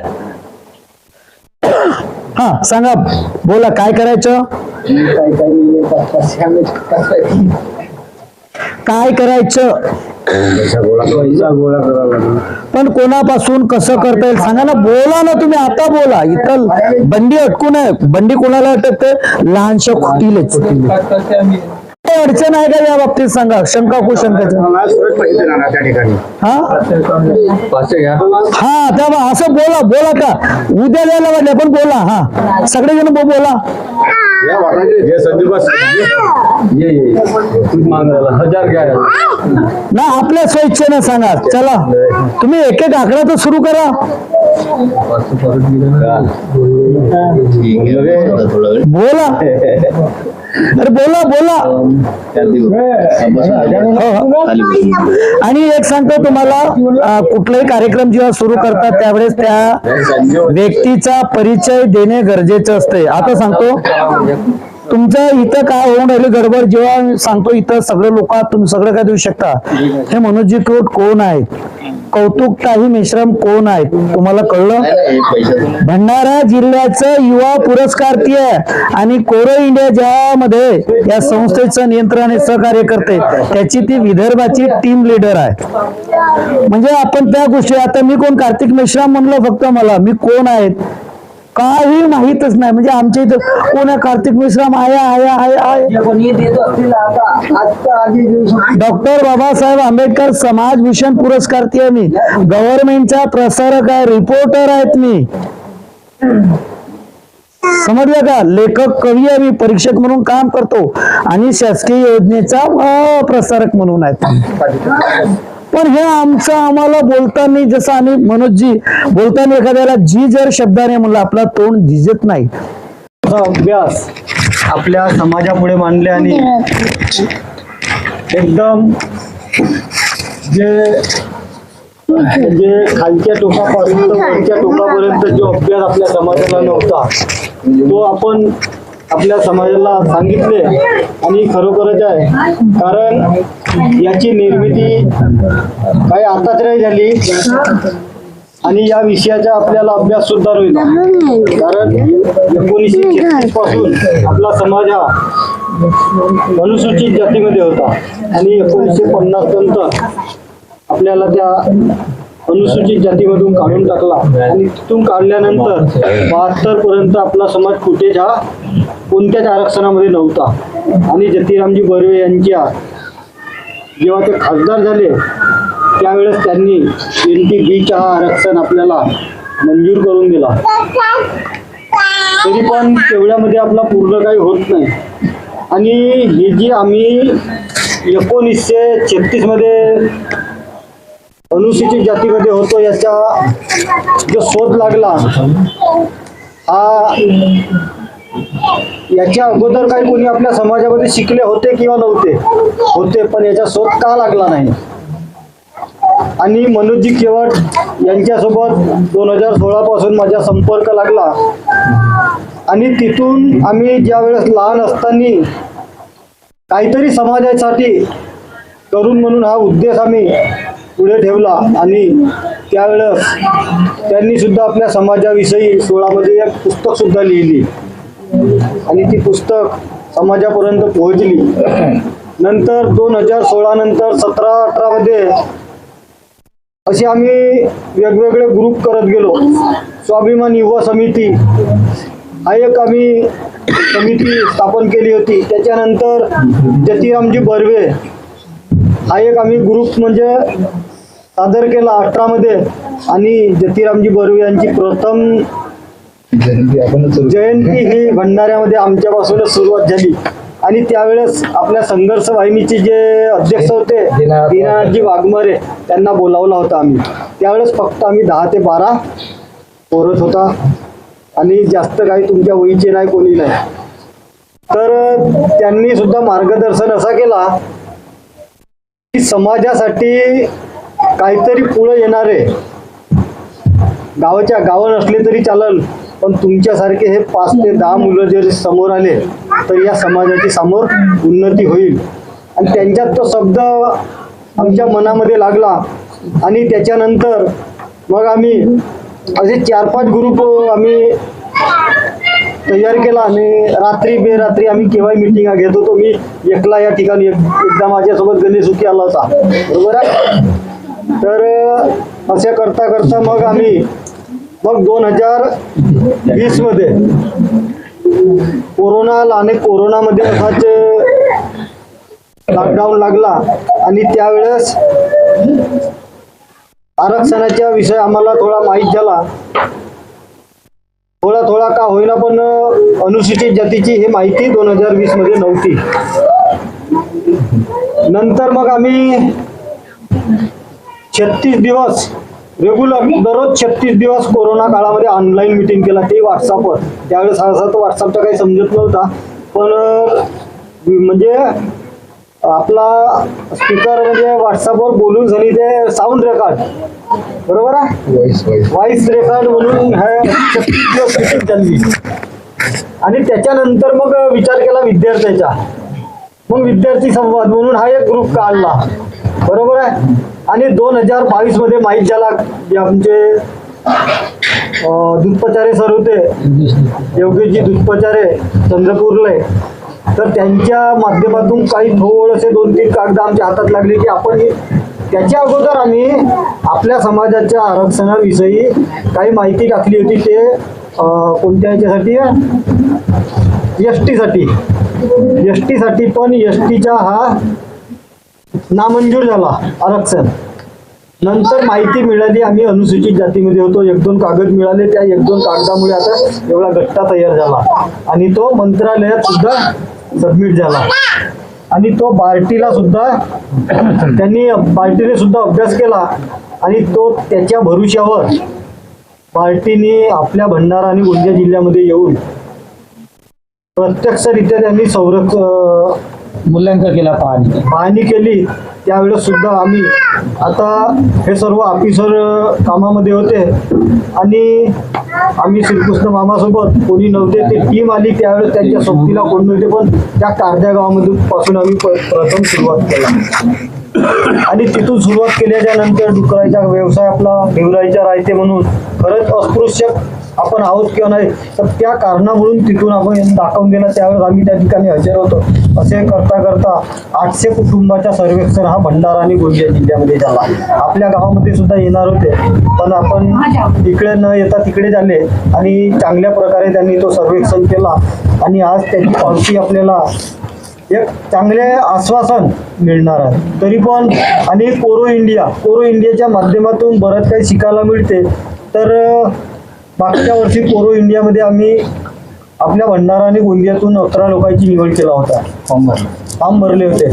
हा सांगा, बोला काय करायचं? काय करायचं? पैसा गोळा करावा लागेल. पण कोणापासून कसं करता येईल सांगा ना. बोला ना तुम्ही, आता बोला. इथं बंडी अटकू नये. बंडी कोणाला अटकते? लहानशा कुटीलेच. अडचण आहे का या बाबतीत सांगा? शंका कुशंकाचं हा तेव्हा असं बोला का उद्या द्यायला वाटलं पण बोला. हा सगळेजण बोला. ना आपल्या स्वेच्छेनं सांगा. चला तुम्ही एक एक आकडा तर सुरू करा. बोला अरे बोला. आणि एक सांगतो तुम्हाला, कुठलाही कार्यक्रम जेव्हा सुरू करतात त्यावेळेस त्या व्यक्तीचा परिचय देणे गरजेचं असते. आता सांगतो तुमचं इथं काय होऊन राहिली गडबड, जेव्हा सांगतो इथं सगळे लोक तुम्ही सगळं काय देऊ शकता. हे मनोजी कोट कोण आहेत? कौतुकताही मिश्रम कोण आहेत? तुम्हाला कळलं? भंडारा जिल्ह्याचं युवा पुरस्कारती आहे आणि कोरो इंडिया ज्यामध्ये या संस्थेचं नियंत्रण आणि सहकार्य करते त्याची ती विदर्भाची टीम लीडर आहे. म्हणजे आपण त्या गोष्टी, आता मी कोण? कार्तिक मेश्राम म्हणलं फक्त, मला मी कोण आहेत काही माहीतच नाही. म्हणजे आमच्या इथं कोण आहे? कार्तिक मेश्राम आहे. डॉक्टर बाबासाहेब आंबेडकर समाज भूषण पुरस्कारती आहे मी. गव्हर्नमेंटचा प्रसारक आहे, रिपोर्टर आहेत मी. समजलं का? लेखक कवी आहे मी, परीक्षक म्हणून काम करतो आणि शासकीय योजनेचा प्रसारक म्हणून आहे. पण हे आमचं आम्हाला बोलताना, जसं आम्ही मनोजजी बोलताना एखाद्याला जी जर शब्दाने म्हणलं आपला तोंड झिजत नाही. अभ्यास आपल्या समाजापुढे मांडले आणि एकदम जे खालच्या टोकापासून वरच्या टोकापर्यंत जो अभ्यास आपल्या समाजाला नव्हता तो आपण आपल्या समाजाला सांगितले आणि खरोखरच आहे. कारण याची निर्मिती काही आताच नाही झाली आणि या विषयाचा आपल्याला अभ्यास सुद्धा होईल. कारण 1936 पासून आपला समाज हा अनुसूचित जातीमध्ये होता आणि 1950 नंतर आपल्याला त्या अनुसूचित जातीमधून काढून टाकला आणि तिथून काढल्यानंतर 72 पर्यंत आपला समाज कुठेच हा कोणत्याच आरक्षणामध्ये नव्हता. आणि जतीरामजी बर्वे यांच्या जेव्हा ते खासदार झाले त्यावेळेस त्यांनी NT-B हा आरक्षण आपल्याला मंजूर करून दिला. तरी पण तेवढ्यामध्ये आपला पूर्ण काही होत नाही. आणि हे जी आम्ही 1936 मध्ये अनुसूचित जातीमध्ये होतो याचा जो शोध लागला हा याच्या अगोदर काही कोणी आपल्या समाजामध्ये शिकले होते किंवा नव्हते होते, पण याचा शोध का लागला नाही. आणि मनोजी केवट यांच्यासोबत 2016 पासून माझा संपर्क लागला आणि तिथून आम्ही ज्या वेळेस लहान असताना काहीतरी समाजासाठी करून म्हणून हा उद्देश आम्ही पुढे ठेवला आणि त्यावेळेस त्यांनी सुद्धा आपल्या समाजाविषयी 16 मध्ये एक पुस्तक सुद्धा लिहिली आणि ती पुस्तक समाजापर्यंत पोहोचली. नंतर 2016 नंतर 17-18 मध्ये असे आम्ही वेगवेगळे ग्रुप करत गेलो. स्वाभिमान युवा समिती हा एक आम्ही समिती स्थापन केली होती. त्याच्यानंतर जतीरामजी बर्वे हा एक आम्ही ग्रुप म्हणजे सादर केला 18 मध्ये आणि जतीरामजी बर्वे यांची प्रथम जयंती ही भंडाऱ्यामध्ये आमच्यापासूनच सुरुवात झाली. आणि त्यावेळेस आपल्या संघर्ष वाहिनीचे जे अध्यक्ष होते दीनानाथजी वाघमारे त्यांना बोलावला होता आम्ही. त्यावेळेस फक्त आम्ही 10 ते 12 पोरत होता आणि जास्त काही तुमच्या वयीचे नाही कोणी नाही. तर त्यांनी सुद्धा मार्गदर्शन असा केला की समाजासाठी काहीतरी पुढे येणारे गावाच्या गावं नसले तरी चालेल, पण तुमच्यासारखे हे 5 ते 10 मुलं जर समोर आले तर या समाजाची समोर उन्नती होईल. आणि त्यांच्यात तो शब्द आमच्या मनामध्ये लागला आणि त्याच्यानंतर मग आम्ही असे 4-5 ग्रुप आम्ही तयार केला आणि रात्री बेरात्री आम्ही केव्हा मिटिंगा घेत होतो. मी एकला या ठिकाणी एकदा माझ्यासोबत गणेशुकी आला होता, बरोबर आहे. तर असे करता करता मग आम्ही 2020 मध्ये कोरोना आला आणि कोरोनामध्ये असाच लॉकडाऊन लागला आणि त्यावेळेस आरक्षणाचा विषय आम्हाला थोडा माहीत झाला. थोडा का होईना पण अनुसूचित जातीची ही माहिती 2020 मध्ये नव्हती. नंतर मग आम्ही 36 दिवस रेग्युलर दररोज 36 दिवस कोरोना काळामध्ये ऑनलाईन मीटिंग केला, ते व्हॉट्सअपवर. त्यावेळेस असा तो व्हॉट्सअपचा काही समजत नव्हता, पण म्हणजे आपला स्पीकर म्हणजे व्हॉट्सअपवर बोलून झाली ते साऊंड रेकॉर्ड, बरोबर आहे, व्हॉइस रेकॉर्ड म्हणून हे 36 दिवस मीटिंग चालली. आणि त्याच्यानंतर मग विचार केला विद्यार्थ्याचा, मग विद्यार्थी संवाद म्हणून हा एक ग्रुप काढला, बरोबर आहे. आणि 2022 मध्ये माहीत झाला की आमचे दुधपचारे सर होते, योगेशजी दुधपचारे चंद्रपूरले, तर त्यांच्या माध्यमातून काही थोडेसे 2-3 कागद आमच्या हातात लागले की आपण त्याच्या अगोदर आम्ही आपल्या समाजाच्या आरक्षणाविषयी काही माहिती टाकली होती. ते कोणत्या ह्याच्यासाठी, एस टी पण STचा हा नामंजूर झाला आरक्षण. नंतर माहिती मिळाली आम्ही अनुसूचित जातीमध्ये होतो, 1-2 कागद मिळाले. त्या 1-2 कागदामुळे आता एवढा गट्टा तयार झाला आणि तो मंत्रालयात सुद्धा सबमिट झाला. आणि तो बार्टीला सुद्धा बार्टीने सुद्धा अभ्यास केला आणि तो त्याच्या भरोश्यावर बार्टीने आपल्या भंडारा आणि गोंदिया जिल्ह्यामध्ये येऊन प्रत्यक्षरित्या त्यांनी मूल्यांकन केला, पाहणी केली. त्यावेळेस सुद्धा आम्ही आता हे सर्व ऑफिसर कामामध्ये होते आणि आम्ही श्रीकृष्ण मामासोबत कोणी नव्हते, ते टीम आली त्यावेळेस त्यांच्या सोबतीला कोण नव्हते, पण त्या कारद्या गावामधून पासून आम्ही प्रथम सुरुवात केला. आणि तिथून सुरुवात केल्याच्या नंतर डुकराचा व्यवसाय आपला ढेवराईचा राहते म्हणून खरंच अस्पृश्य आपण आहोत किंवा नाही, तर त्या कारणावरून तिथून आपण दाखवून दिला. त्यावेळेस आम्ही त्या ठिकाणी हजर होतो. असे करता करता 800 कुटुंबाचा सर्वेक्षण हा भंडारा आणि गोंदिया जिल्ह्यामध्ये झाला. आपल्या गावामध्ये सुद्धा येणार होते, पण आपण इकडे न येता तिकडे झाले आणि चांगल्या प्रकारे त्यांनी तो सर्वेक्षण केला आणि आज त्याची पावती आपल्याला एक चांगले आश्वासन मिळणार आहे. तरी पण आणि कोरो इंडियाच्या माध्यमातून बरंच काही शिकायला मिळते. तर मागच्या वर्षी कोरो इंडियामध्ये आम्ही आपल्या भंडारा आणि गोंदियातून 11 लोकांची निवड केला होता. फॉर्म भरले होते.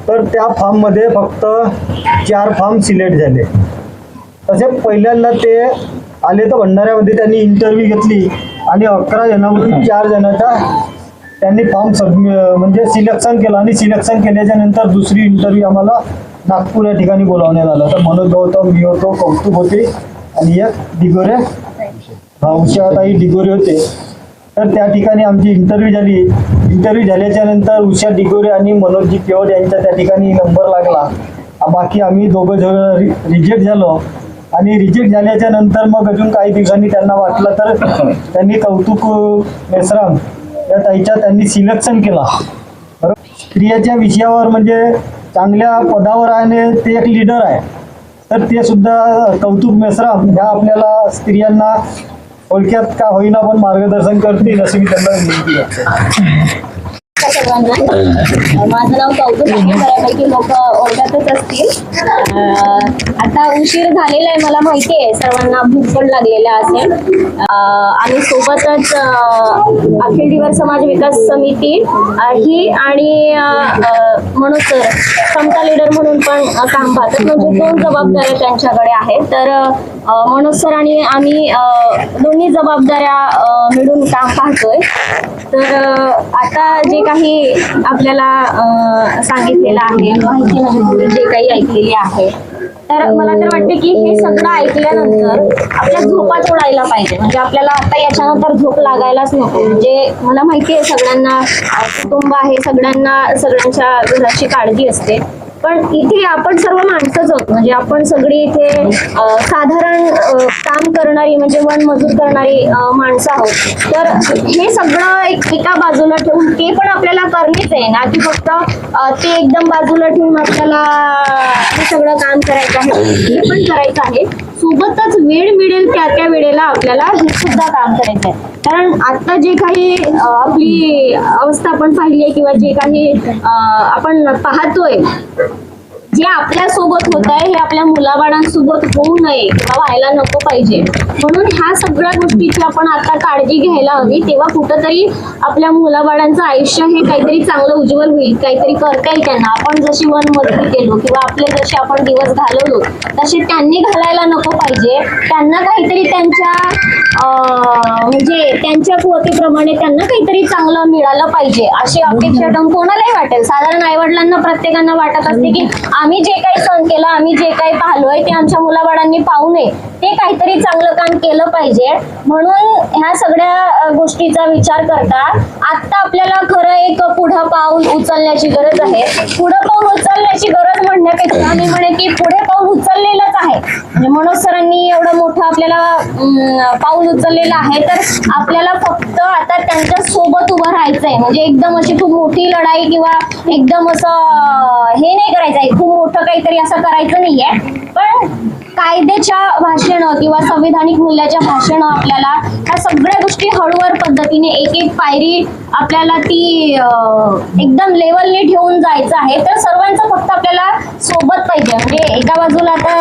तर त्या फॉर्ममध्ये फक्त 4 फॉर्म सिलेक्ट झाले. तसे पहिल्यांदा ते आले तर भंडाऱ्यामध्ये त्यांनी इंटरव्ह्यू घेतली आणि 11 जणांमधून 4 जणांचा त्यांनी फॉर्म म्हणजे सिलेक्शन केलं आणि सिलेक्शन केल्याच्या नंतर दुसरी इंटरव्ह्यू आम्हाला नागपूर या ठिकाणी बोलावण्यात आलं. तर मनोज गौतम, मी होतो, कौतुक होते आणि एक दिगोरे उषाताई दिगोरे होते. तर त्या ठिकाणी आमची इंटरव्ह्यू झाली. इंटरव्ह्यू झाल्याच्या नंतर उषा दिगोरे आणि मनोजजी केवड यांचा त्या ठिकाणी नंबर लागला. बाकी आम्ही दोघं जण रिजेक्ट झालो आणि रिजेक्ट झाल्याच्या नंतर मग अजून काही दिवसांनी त्यांना वाटलं तर त्यांनी कौतुक मेश्राम या ताईच्या त्यांनी सिलेक्शन केला. स्त्रियाच्या विषयावर म्हणजे चांगल्या पदावर आहे, ते एक लीडर आहे. तर ते सुद्धा कौतुक मेश्राम ह्या आपल्याला स्त्रियांना थोडक्यात का होईना पण मार्गदर्शन करतील असे मी त्यांना विनंती करतो. माझं नाव कौतुक आहे. बऱ्यापैकी लोक ओळखतच असतील. आता उशीर झालेला आहे, मला माहिती आहे. सर्वांना भूक पण लागलेला असेल. आम्ही सोबतच अखिल दिवर समाज विकास समिती ही आणि मनोज सर समता लीडर म्हणून पण काम पाहतात. म्हणजे 2 जबाबदाऱ्या त्यांच्याकडे आहेत. तर मनोज सर आणि आम्ही दोन्ही जबाबदाऱ्या मिळून काम पाहतोय. तर आता जे काही आपल्याला सांगितलेलं आहे, माहिती म्हणजे जे काही ऐकलेली आहे, तर मला तर वाटते की हे सगळं ऐकल्यानंतर आपल्या झोपा तोडायला पाहिजे. म्हणजे आपल्याला आता याच्यानंतर झोप लागायलाच नको. म्हणजे मला माहिती आहे सगळ्यांना कुटुंब आहे, सगळ्यांच्या घराची काळजी असते, पण इथे आपण सर्व माणसंच आहोत. म्हणजे आपण सगळी इथे साधारण काम करणारी म्हणजे मनमजूर करणारी माणसं आहोत. तर हे सगळं एका बाजूला ठेवून ते पण आपल्याला करणेच आहे ना, की फक्त ते एकदम बाजूला ठेवून आपल्याला हे सगळं काम करायचं आहे, हे पण करायचं आहे. सोबतच वेळ मिळेल त्या वेळेला आपल्याला हे सुद्धा काम करायचं आहे. कारण आता जे काही आपली अवस्था आपण पाहिली आहे किंवा जे काही आपण पाहतोय, जे आपल्या सोबत होत आहे हे आपल्या मुलाबाळांसोबत होऊ नये किंवा व्हायला नको पाहिजे. म्हणून ह्या सगळ्या गोष्टीची आपण आता काळजी घ्यायला हवी. तेव्हा कुठंतरी आपल्या मुलाबाळांचं आयुष्य हे काहीतरी चांगलं उज्ज्वल होईल, काहीतरी करता येईल त्यांना. आपण जशी मनमजुरी केलो किंवा आपले जसे आपण दिवस घालवलो तसे त्यांनी घालायला नको पाहिजे. त्यांना काहीतरी त्यांच्या म्हणजे त्यांच्या कुवतीप्रमाणे त्यांना काहीतरी चांगलं मिळालं पाहिजे अशी अपेक्षा कोणालाही वाटेल. साधारण आईवडिलांना प्रत्येकांना वाटत असते की आम्ही जे काही सण केलं, आम्ही जे काही पाहिलोय ते आमच्या मुलाबाळांनी पाहू नये, ते काहीतरी चांगलं काम केलं पाहिजे. म्हणून ह्या सगळ्या गोष्टीचा विचार करता आता आपल्याला खरं एक पुढं पाऊल उचलण्याची गरज आहे. पुढं पाऊल उचलण्याची गरज म्हणण्यापेक्षा मी म्हणेन की पुढे पाऊल उचललेलंच आहे. म्हणजे मनोज सरांनी एवढं मोठं आपल्याला पाऊल उचललेलं आहे, तर आपल्याला फक्त आता त्यांच्या सोबत उभं राहायचंय. म्हणजे एकदम अशी खूप मोठी लढाई किंवा एकदम असं हे नाही करायचंय, खूप मोठं काहीतरी असं करायचं नाहीये. पण कायद्याच्या भाषेनं किंवा संविधानिक मूल्याच्या भाषेनं आपल्याला ह्या सगळ्या गोष्टी हळूवार पद्धतीने एक एक पायरी आपल्याला ती एकदम लेवलने ठेवून जायचं आहे. तर सर्वांचं फक्त आपल्याला सोबत पाहिजे. म्हणजे एका बाजूला आता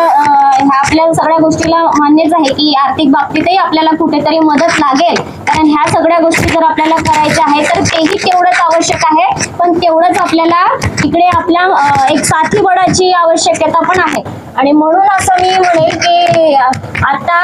ह्या आपल्या सगळ्या गोष्टीला मान्यच आहे की आर्थिक बाबतीतही आपल्याला कुठेतरी मदत लागेल, कारण ह्या सगळ्या गोष्टी जर आपल्याला करायच्या आहेत तर तेही तेवढंच आवश्यक आहे. पण तेवढंच आपल्याला इकडे आपल्या एक साथी बळाची आवश्यकता पण आहे. आणि म्हणून असं मी म्हणेल की आता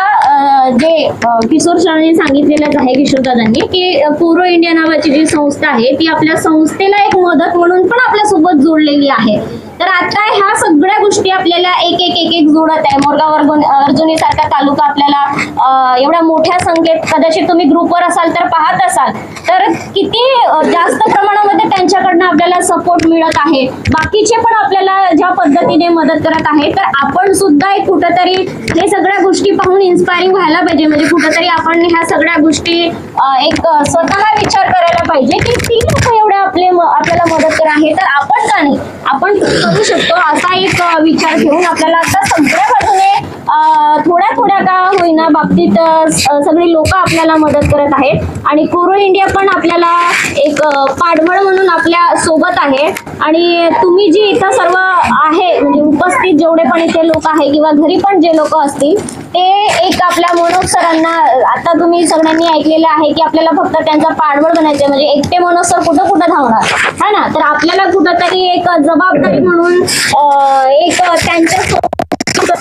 जे किशोर सरांनी सांगितलेलंच आहे, किशोर दादांनी, की कोरो इंडिया नावाची जी संस्था आहे ती आपल्या संस्थेला एक मदत म्हणून पण आपल्यासोबत जोडलेली आहे. तर आता ह्या सगळ्या गोष्टी आपल्याला एक एक जोडत आहे. मोरगाव अर्जुनी सारखा तालुका आपल्याला एवढ्या मोठ्या संख्येत, कदाचित तुम्ही ग्रुपवर असाल तर पाहत असाल, तर किती जास्त प्रमाणामध्ये त्यांच्याकडनं आपल्याला सपोर्ट मिळत आहे, बाकीचे पण आपल्याला ज्या पद्धतीने मदत करत आहे, तर आपण सुद्धा एक कुठेतरी हे सगळ्या गोष्टी पाहून इन्स्पायरिंग व्हायला पाहिजे. म्हणजे कुठेतरी आपण ह्या सगळ्या गोष्टी एक स्वतः विचार करायला पाहिजे की ती लोक एवढ्या आपल्याला मदत करत आहे, तर आपण का नाही, आपण करू शकतो असा एक विचार घेऊन आपल्याला आता सगळ्या बाजूने थोड्या थोड्या का होईना बाबतीत सगळी लोक आपल्याला मदत करत आहेत. आणि कोरो इंडिया पण आपल्याला एक पाठबळ म्हणून आपल्या सोबत आहे. आणि तुम्ही जी इथं सर्व आहे म्हणजे उपस्थित जेवढे पण इथे लोक आहे किंवा घरी पण जे लोक असतील ते एक आपल्या मनोज सरांना, आता तुम्ही सगळ्यांनी ऐकलेलं आहे की आपल्याला फक्त त्यांचा पाठबळ बनायचं, म्हणजे एकटे मनोज सर कुठं कुठं धावणार है ना, तर आपल्याला कुठंतरी एक जबाबदारी म्हणून एक त्यांच्या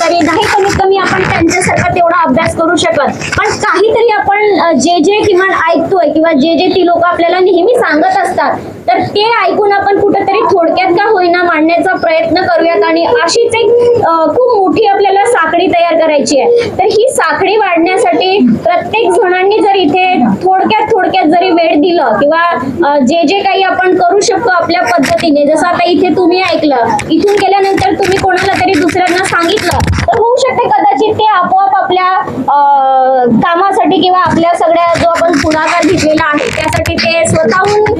तरी नाही कमीत कमी आपण त्यांच्यासारखा तेवढा अभ्यास करू शकत, पण काहीतरी आपण जे किमान ऐकतोय किंवा जे ती लोक आपल्याला नेहमी सांगत असतात तर ते ऐकून आपण कुठेतरी थोडक्यात का होईना मांडण्याचा प्रयत्न करूयात. आणि अशीच एक खूप मोठी आपल्याला साखळी तयार करायची आहे. तर ही साखळी वाढण्यासाठी प्रत्येक जणांनी जर इथे थोडक्यात जरी वेळ दिलं किंवा जे काही आपण करू शकतो आपल्या पद्धतीने, जसं आता इथे तुम्ही ऐकलं, इथून गेल्यानंतर तुम्ही कोणाला तरी दुसऱ्यांना सांगितलं तर होऊ शकते कदाचित ते आपोआप आपल्या कामासाठी किंवा आपल्या सगळ्या जो आपण पुढाकार घेतलेला आहे त्यासाठी ते स्वतःहून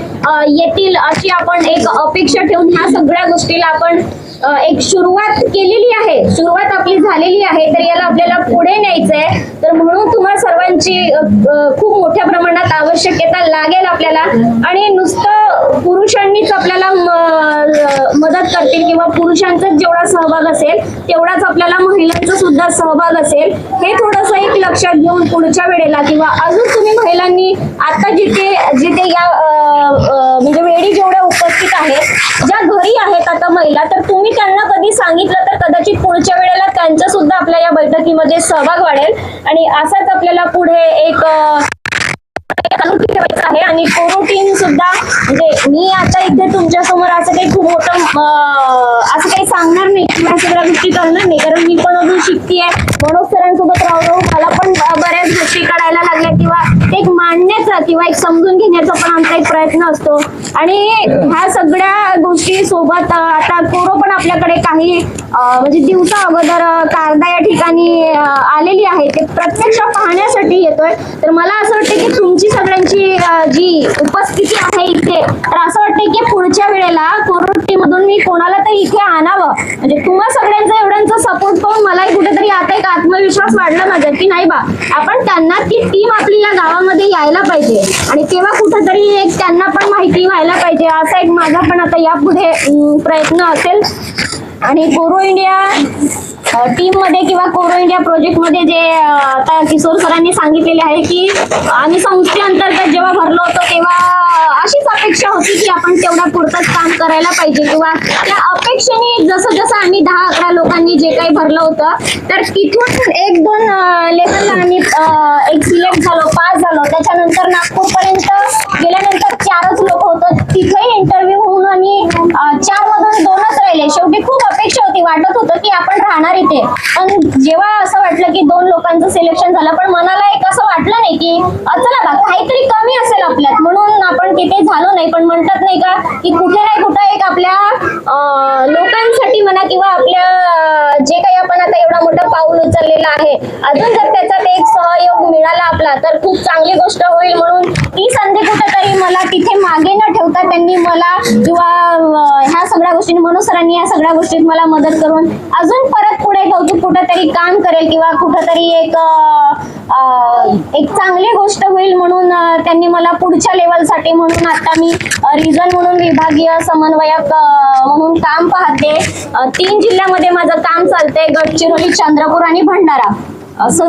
येतील अशी आपण एक अपेक्षा ठेवून ह्या सगळ्या गोष्टीला आपण एक सुरुवात केलेली आहे, सुरुवात आपली झालेली आहे, तर याला आपल्याला पुढे न्यायचंय. तर म्हणून तुम्हाला सर्वांची खूप मोठ्या प्रमाणात आवश्यकता लागेल आपल्याला. आणि नुसतं पुरुषांनीच आपल्याला मदत करतील किंवा पुरुषांचा जेवढा सहभाग असेल तेवढाच आपल्याला महिलांचा सुद्धा सहभाग असेल, हे थोडंसं एक लक्षात घेऊन पुढच्या वेळेला किंवा अजून तुम्ही महिलांनी आता जिथे या म्हणजे वेळी जेवढ्या उपस्थित आहेत ज्या घरी आहेत आता महिला, तर तुम्ही त्यांना कधी सांगितलं तर कदाचित पुढच्या वेळेला त्यांचा सुद्धा आपल्या या बैठकीमध्ये सहभाग वाढेल. आणि असाच आपल्याला पुढे एक ठेवायचं आहे. आणि कोरो टीम सुद्धा म्हणजे मी आता इथे तुमच्या समोर असं काही खूप मोठं असं काही सांगणार नाही किंवा सगळ्या गोष्टी करणार नाही, कारण मी पण अजून शिकतीये. मनोज सरांसोबत राहून मला पण बऱ्याच गोष्टी कळायला लागल्या किंवा एक मांडण्याचा किंवा एक समजून घेण्याचा पण आमचा एक प्रयत्न असतो. आणि ह्या सगळ्या गोष्टी सोबत आता कोरो पण आपल्याकडे काही म्हणजे दिवसा अगोदर कारदा या ठिकाणी आलेली आहे, ते प्रत्यक्ष पाहण्यासाठी येतोय. तर मला असं वाटतं की तुमची सगळ्यांची जी उपस्थिती आहे इथे, तर असं वाटतं की पुढच्या वेळेला कोरो टीम मधून मी कोणाला तरी इथे आणावं. म्हणजे तुम्हा सगळ्यांचा एवढ्यांचा सपोर्ट पाहून मलाही कुठेतरी आता एक आत्मविश्वास वाढला माझा की नाही बा, आपण त्यांना ती टीम आपली या गावामध्ये यायला पाहिजे आणि तेव्हा कुठेतरी एक त्यांना पण माहिती व्हायला पाहिजे, असा एक माझा पण आता यापुढे प्रयत्न असेल. आणि कोरो इंडिया टीम मध्ये किंवा कोरो इंडिया प्रोजेक्ट मध्ये जे आता किशोर सरांनी सांगितलेले आहे की आम्ही संस्थेअंतर्गत जेव्हा भरलो होतो तेव्हा अशीच अपेक्षा होती की आपण तेवढ्या पुरतच काम करायला पाहिजे किंवा त्या अपेक्षेने जसं जसं आम्ही 10-11 लोकांनी जे काही भरलं होतं तर तिथून 1-2 लेवलला आम्ही एक सिलेक्ट झालो, पास झालो. त्याच्यानंतर नागपूरपर्यंत गेल्यानंतर 4च लोक होतो, तिथेही इंटरव्ह्यू होऊन आम्ही 4 मधून 2च राहिले. शेवटी खूप अपेक्षा होती, वाटत होतं की आपण राहणार इथे, पण जेव्हा असं वाटलं की 2 लोकांचं सिलेक्शन झालं पण मनाला एक असं वाटलं नाही की चला बा काहीतरी कमी असेल आपल्यात म्हणून आपण तिथे झालो नाही. पण म्हणतात नाही का की कुठे नाही कुठे एक आपल्या लोकांसाठी म्हणा किंवा आपल्या जे काही आपण आता एवढा मोठा पाऊल उचललेला आहे, अजून जर त्याच्यात एक सहयोग मिळाला आपला तर खूप चांगली गोष्ट होईल. म्हणून ती संधी कुठेतरी मला तिथे मागे न ठेवता त्यांनी मला किंवा ह्या सगळ्या गोष्टी मनोज सरांनी या सगळ्या गोष्टीत मला मदत करून अजून परत पुढे कुठेतरी काम करेल किंवा कुठेतरी एक चांगली गोष्ट होईल म्हणून त्यांनी मला पुढच्या लेवलसाठी म्हणून आता मी रिजन म्हणून विभागीय समन्वयक म्हणून काम पाहते. 3 जिल्ह्यामध्ये माझं काम चालतंय, गडचिरोली, चंद्रपूर आणि भंडारा.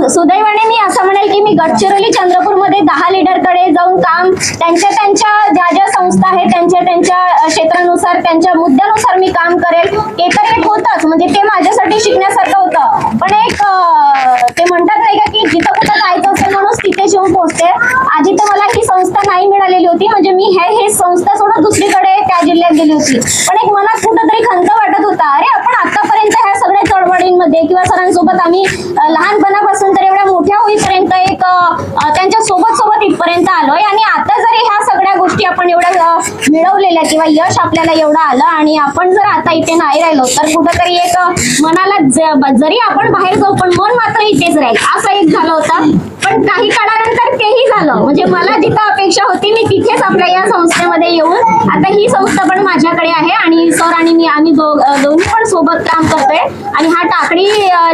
सुदैवाने मी असं म्हणेल की मी गडचिरोली, चंद्रपूर मध्ये 10 लीडरकडे जाऊन काम त्यांच्या ज्या संस्था आहेत त्यांच्या क्षेत्रानुसार त्यांच्या मुद्द्यानुसार मी काम करेल. ते तर एक होतच, म्हणजे ते माझ्यासाठी शिकण्यासारखं होतं. पण एक ते म्हणतात नाही का की जिथं कुठं जायचं असेल माणूस तिथे येऊन पोहोचते. आधी तर मला ही संस्था नाही मिळालेली होती, म्हणजे मी हे संस्था सोडून दुसरीकडे त्या जिल्ह्यात गेली होती. पण एक मनात कुठंतरी खंत वाटत होता, अरे आपण आतापर्यंत ह्या सगळ्या चळवळींमध्ये किंवा सरांसोबत आम्ही लहानपणापासून तर एवढ्या मोठ्या होईपर्यंत एक त्यांच्या सोबत इथपर्यंत आलोय आणि आता जरी ह्या सगळ्या गोष्टी गोष्टी आपण एवढ्या मिळवलेल्या किंवा यश आपल्याला एवढं आलं आणि आपण जर आता इथे नाही राहिलो तर कुठंतरी एक मनाला जरी आपण बाहेर जाऊ पण मन मात्र इथेच राहील असं एक झालं होतं. पण काही काळानंतर तेही झालं. म्हणजे मला जिथं अपेक्षा होती मी तिथेच आपल्या या संस्थेमध्ये येऊन आता ही संस्था पण माझ्याकडे आहे आणि सर आणि मी आम्ही दोन्ही पण सोबत काम करतोय. आणि हा टाकळी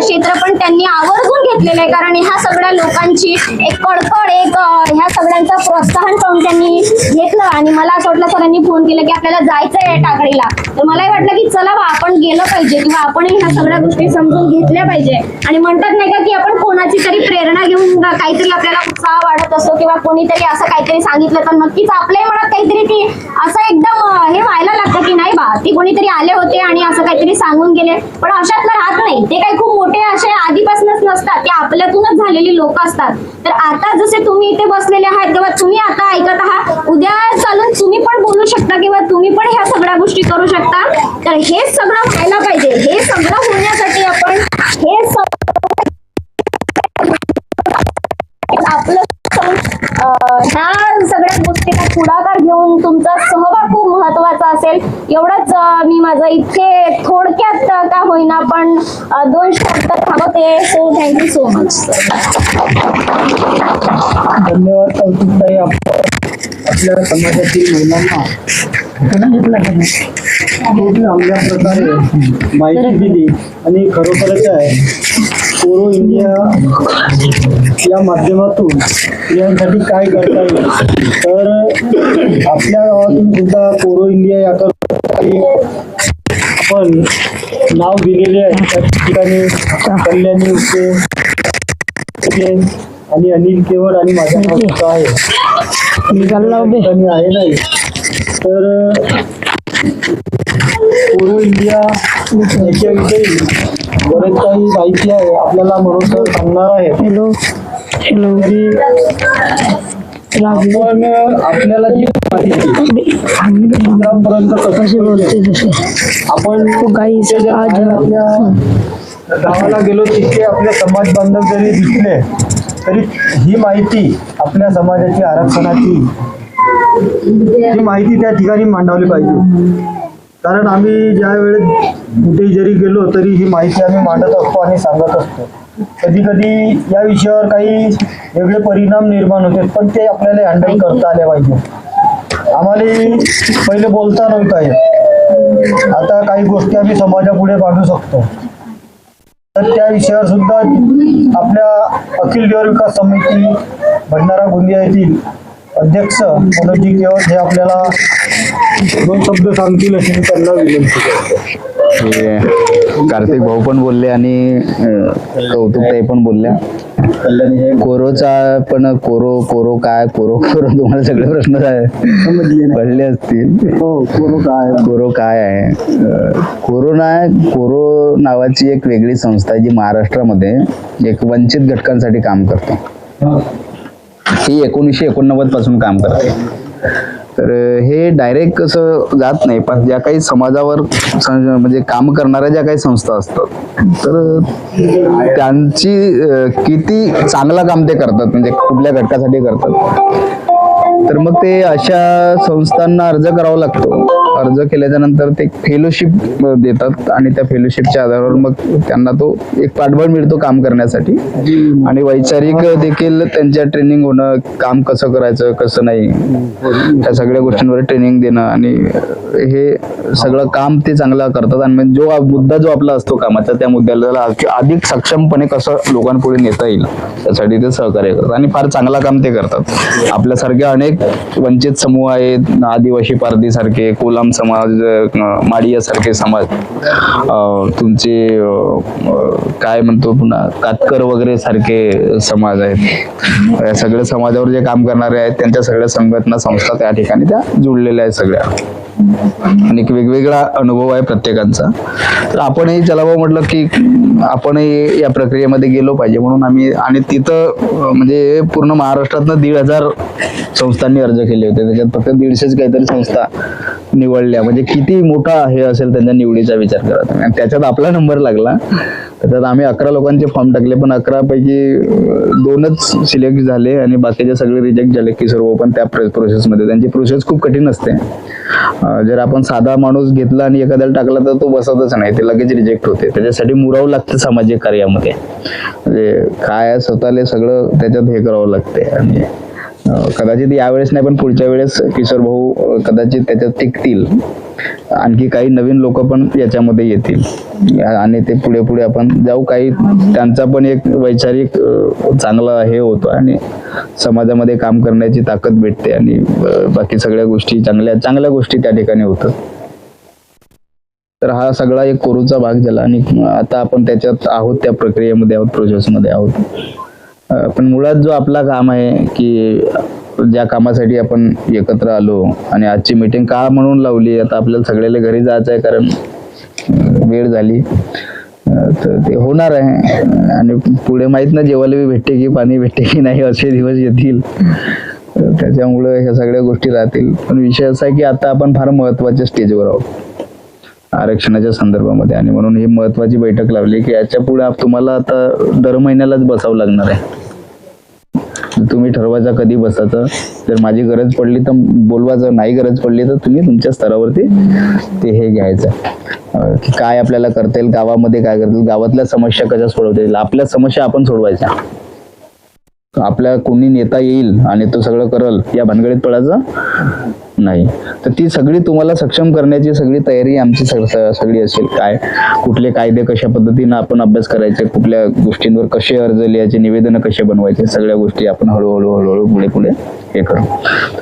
क्षेत्र पण त्यांनी आवर्जून घेतलेलं आहे कारण ह्या सगळ्या लोकांची एक कळकळ एक ह्या सगळ्यांचं प्रोत्साहन पाहून त्यांनी घेतलं. आणि मला असं वाटलं सरांनी फोन केला की आपल्याला जायचंय टाकळीला. तर मलाही वाटलं की चला बा आपण गेलं पाहिजे किंवा आपणही ह्या सगळ्या गोष्टी समजून घेतल्या पाहिजे. आणि म्हणतात नाही का की आपण कोणाची तरी प्रेरणा घेऊन काहीतरी आपल्याला उत्साह वाढत असतो किंवा कोणीतरी असं काहीतरी सांगितलं तर नक्कीच आपल्याही मनात काहीतरी ती असं एकदम हे व्हायला लागतं की नाही बा ती कोणीतरी आले होते आणि असं काहीतरी सांगून गेले. पण अशातलं राहत नाही. ते काही खूप मोठे असे आधीपासूनच नसतात. ते आपल्यातूनच झालेली लोक असतात. तर आता जसे तुम्ही इथे बसलेले आहात किंवा तुम्ही आता ऐकत आहात उद्या चालून तुम्ही पण बोलू शकता किंवा तुम्ही पण ह्या सगळ्या गोष्टी करू शकता. तर हे सगळं व्हायला पाहिजे. हे सगळं होण्यासाठी आपण हे आपलं ह्या सगळ्या गोष्टीला पुढाकार घेऊन तुमचा सहभाग खूप महत्वाचा असेल. एवढंच मी माझं इथे थोडक्यात का होईना पण 2 शब्द थांबवते. So thank you so much. धन्यवाद कौतुकताई. आपल्या समाजातील महिलांना खूप चांगल्या प्रकारे माहिती दिली आणि खरोखरच आहे कोरो इंडिया या माध्यमातून स्त्रियांसाठी काय करता येईल. तर आपल्या गावातून सुद्धा कोरो इंडिया याकरता आपण नाव दिलेले आहे. त्या ठिकाणी कल्याणी उके आणि अनिल केवळ आणि माझ्या नाव सुद्धा आहे आहे नाही. तर कोरो इंडिया याच्याविषयी बरेच काही माहिती आहे आपल्याला म्हणून तर सांगणार आहे. आपण आपल्याला जी माहिती पर्यंत आपण आपल्या गावाला गेलो तिथे आपले समाज बांधव जरी दिसले तरी ही माहिती आपल्या समाजाची आरक्षणाची ही माहिती त्या ठिकाणी मांडवली पाहिजे. कारण आम्ही ज्या वेळेस कुठेही जरी गेलो तरी ही माहिती आम्ही मांडत असतो आणि सांगत असतो. कधी कधी या विषयावर काही वेगळे परिणाम निर्माण होते पण ते आपल्याला हँडल करता आले पाहिजे. आम्हाला पहिले बोलता नव्हता येत. आता काही गोष्टी आम्ही समाजापुढे मांडू शकतो. तर त्या विषयावर सुद्धा आपल्या अखिल दिवर विकास समिती भंडारा गोंदिया येथील अध्यक्ष मनोजी केवळ हे आपल्याला 2 शब्द सांगतील अशी मी त्यांना विनंती करतो. कार्तिक भाऊ पण बोलले आणि कौतुकताई पण बोलल्या. कोरोचा पण कोरो काय कोरो तुम्हाला सगळे प्रश्न पडले असतील. कोरो काय आहे. कोरो नावाची एक वेगळी संस्था आहे जी महाराष्ट्रामध्ये एक वंचित घटकांसाठी काम करते. ही 1989 पासून काम करते. तर हे डायरेक्ट कसं जात नाही पण ज्या काही समाजावर म्हणजे काम करणाऱ्या ज्या काही संस्था असतात तर त्यांची किती चांगलं काम ते करतात म्हणजे कुठल्या घटकासाठी करतात. तर मग ते अशा संस्थांना अर्ज करावा लागतो. अर्ज केल्याच्या नंतर ते फेलोशिप देतात आणि त्या फेलोशिपच्या आधारावर मग त्यांना तो एक पाठबळ मिळतो काम करण्यासाठी. आणि वैचारिक देखील त्यांच्या ट्रेनिंग होणं, काम कसं करायचं कसं नाही त्या सगळ्या गोष्टींवर ट्रेनिंग देणं आणि हे सगळं काम ते चांगलं करतात. आणि जो मुद्दा जो आपला असतो कामाचा त्या मुद्द्याला अधिक सक्षमपणे कसं लोकांपुढे नेता येईल त्यासाठी ते सहकार्य करतात आणि फार चांगला काम ते करतात. आपल्यासारख्या अनेक वंचित समूह आहेत, आदिवासी पारधी सारखे, कोलाम समाज, माडिया सारखे समाज, तुमचे काय म्हणतो पुन्हा कातकर वगैरे सारखे समाज आहेत. या सगळ्या समाजावर जे काम करणारे आहेत त्यांच्या सगळ्या संघटना संस्था त्या ठिकाणी त्या जुळलेल्या आहेत सगळ्या आणि एक वेगवेगळा अनुभव आहे प्रत्येकांचा. तर आपणही चलावं म्हटलं की आपणही या प्रक्रियेमध्ये गेलो पाहिजे म्हणून आम्ही आणि तिथं म्हणजे पूर्ण महाराष्ट्रातनं 1,500 संस्थांनी अर्ज केले होते. त्याच्यात फक्त 150 काहीतरी संस्था निवड निवडल्या, म्हणजे किती मोठा हे असेल त्यांच्या निवडीचा विचार करा. आणि त्याच्यात आपला नंबर लागला. त्याच्यात आम्ही 11 लोकांचे फॉर्म टाकले, पण 11 पैकी 2च सिलेक्ट झाले आणि बाकीचे सगळे रिजेक्ट झाले. किशोर भाऊ पण त्या प्रोसेसमध्ये, त्यांची प्रोसेस खूप कठीण असते. जर आपण साधा माणूस घेतला आणि एखाद्याला टाकला तर तो बसतच नाही, ते लगेच रिजेक्ट होते. त्याच्यासाठी मुरावं लागतं सामाजिक कार्यामध्ये, म्हणजे काय स्वतःला सगळं त्याच्यात हे करावं लागते. आणि कदाचित यावेळेस नाही पण पुढच्या वेळेस किशोर भाऊ कदाचित त्याच्यात टिकतील, आणखी काही नवीन लोक पण याच्यामध्ये येतील आणि ते पुढे पुढे आपण जाऊ. काही त्यांचा पण एक वैचारिक चांगला हे होतो आणि समाजामध्ये काम करण्याची ताकद भेटते आणि बाकी सगळ्या गोष्टी चांगल्या गोष्टी त्या ठिकाणी होतात. तर हा सगळा एक कोरूचा भाग झाला आणि आता आपण त्याच्यात आहोत, त्या प्रक्रियेमध्ये आहोत, प्रोसेसमध्ये आहोत. पण मुळात जो आपला काम आहे की ज्या कामासाठी आपण एकत्र आलो आणि आजची मीटिंग का म्हणून लावली, आता आपल्याला सगळ्याला घरी जायचं आहे कारण वेळ झाली, तर ते होणार आहे. आणि पुढे माहित ना जेवायला भेटते की पाणी भेटते की नाही, असे दिवस येतील. त्याच्यामुळे ह्या सगळ्या गोष्टी राहतील. पण विषय असा आहे की आता आपण फार महत्वाच्या स्टेजवर आहोत आरक्षणाच्या संदर्भामध्ये, आणि म्हणून ही महत्वाची बैठक लावली की याच्या पुढे तुम्हाला आता दर महिन्यालाच बसावं लागणार आहे. तुम्ही ठरवायचा कधी बसायचं, जर माझी गरज पडली तर बोलवायचं, नाही गरज पडली तर तुम्ही तुमच्या स्तरावरती ते हे घ्यायचं की काय आपल्याला करता येईल, गावामध्ये काय करता येईल, गावातल्या समस्या कशा सोडवता येईल, आपल्या समस्या आपण सोडवायच्या. आपल्या कोणी नेता येईल आणि तो सगळं करल या भानगडीत पडायचं नाही. तर ती सगळी तुम्हाला सक्षम करण्याची सगळी तयारी आमची सगळी असेल. काय कुठले कायदे कशा पद्धतीनं आपण अभ्यास करायचे, कुठल्या गोष्टींवर कसे अर्ज लिहायचे, निवेदन कसे बनवायचे, सगळ्या गोष्टी आपण हळूहळू पुढे हे करू.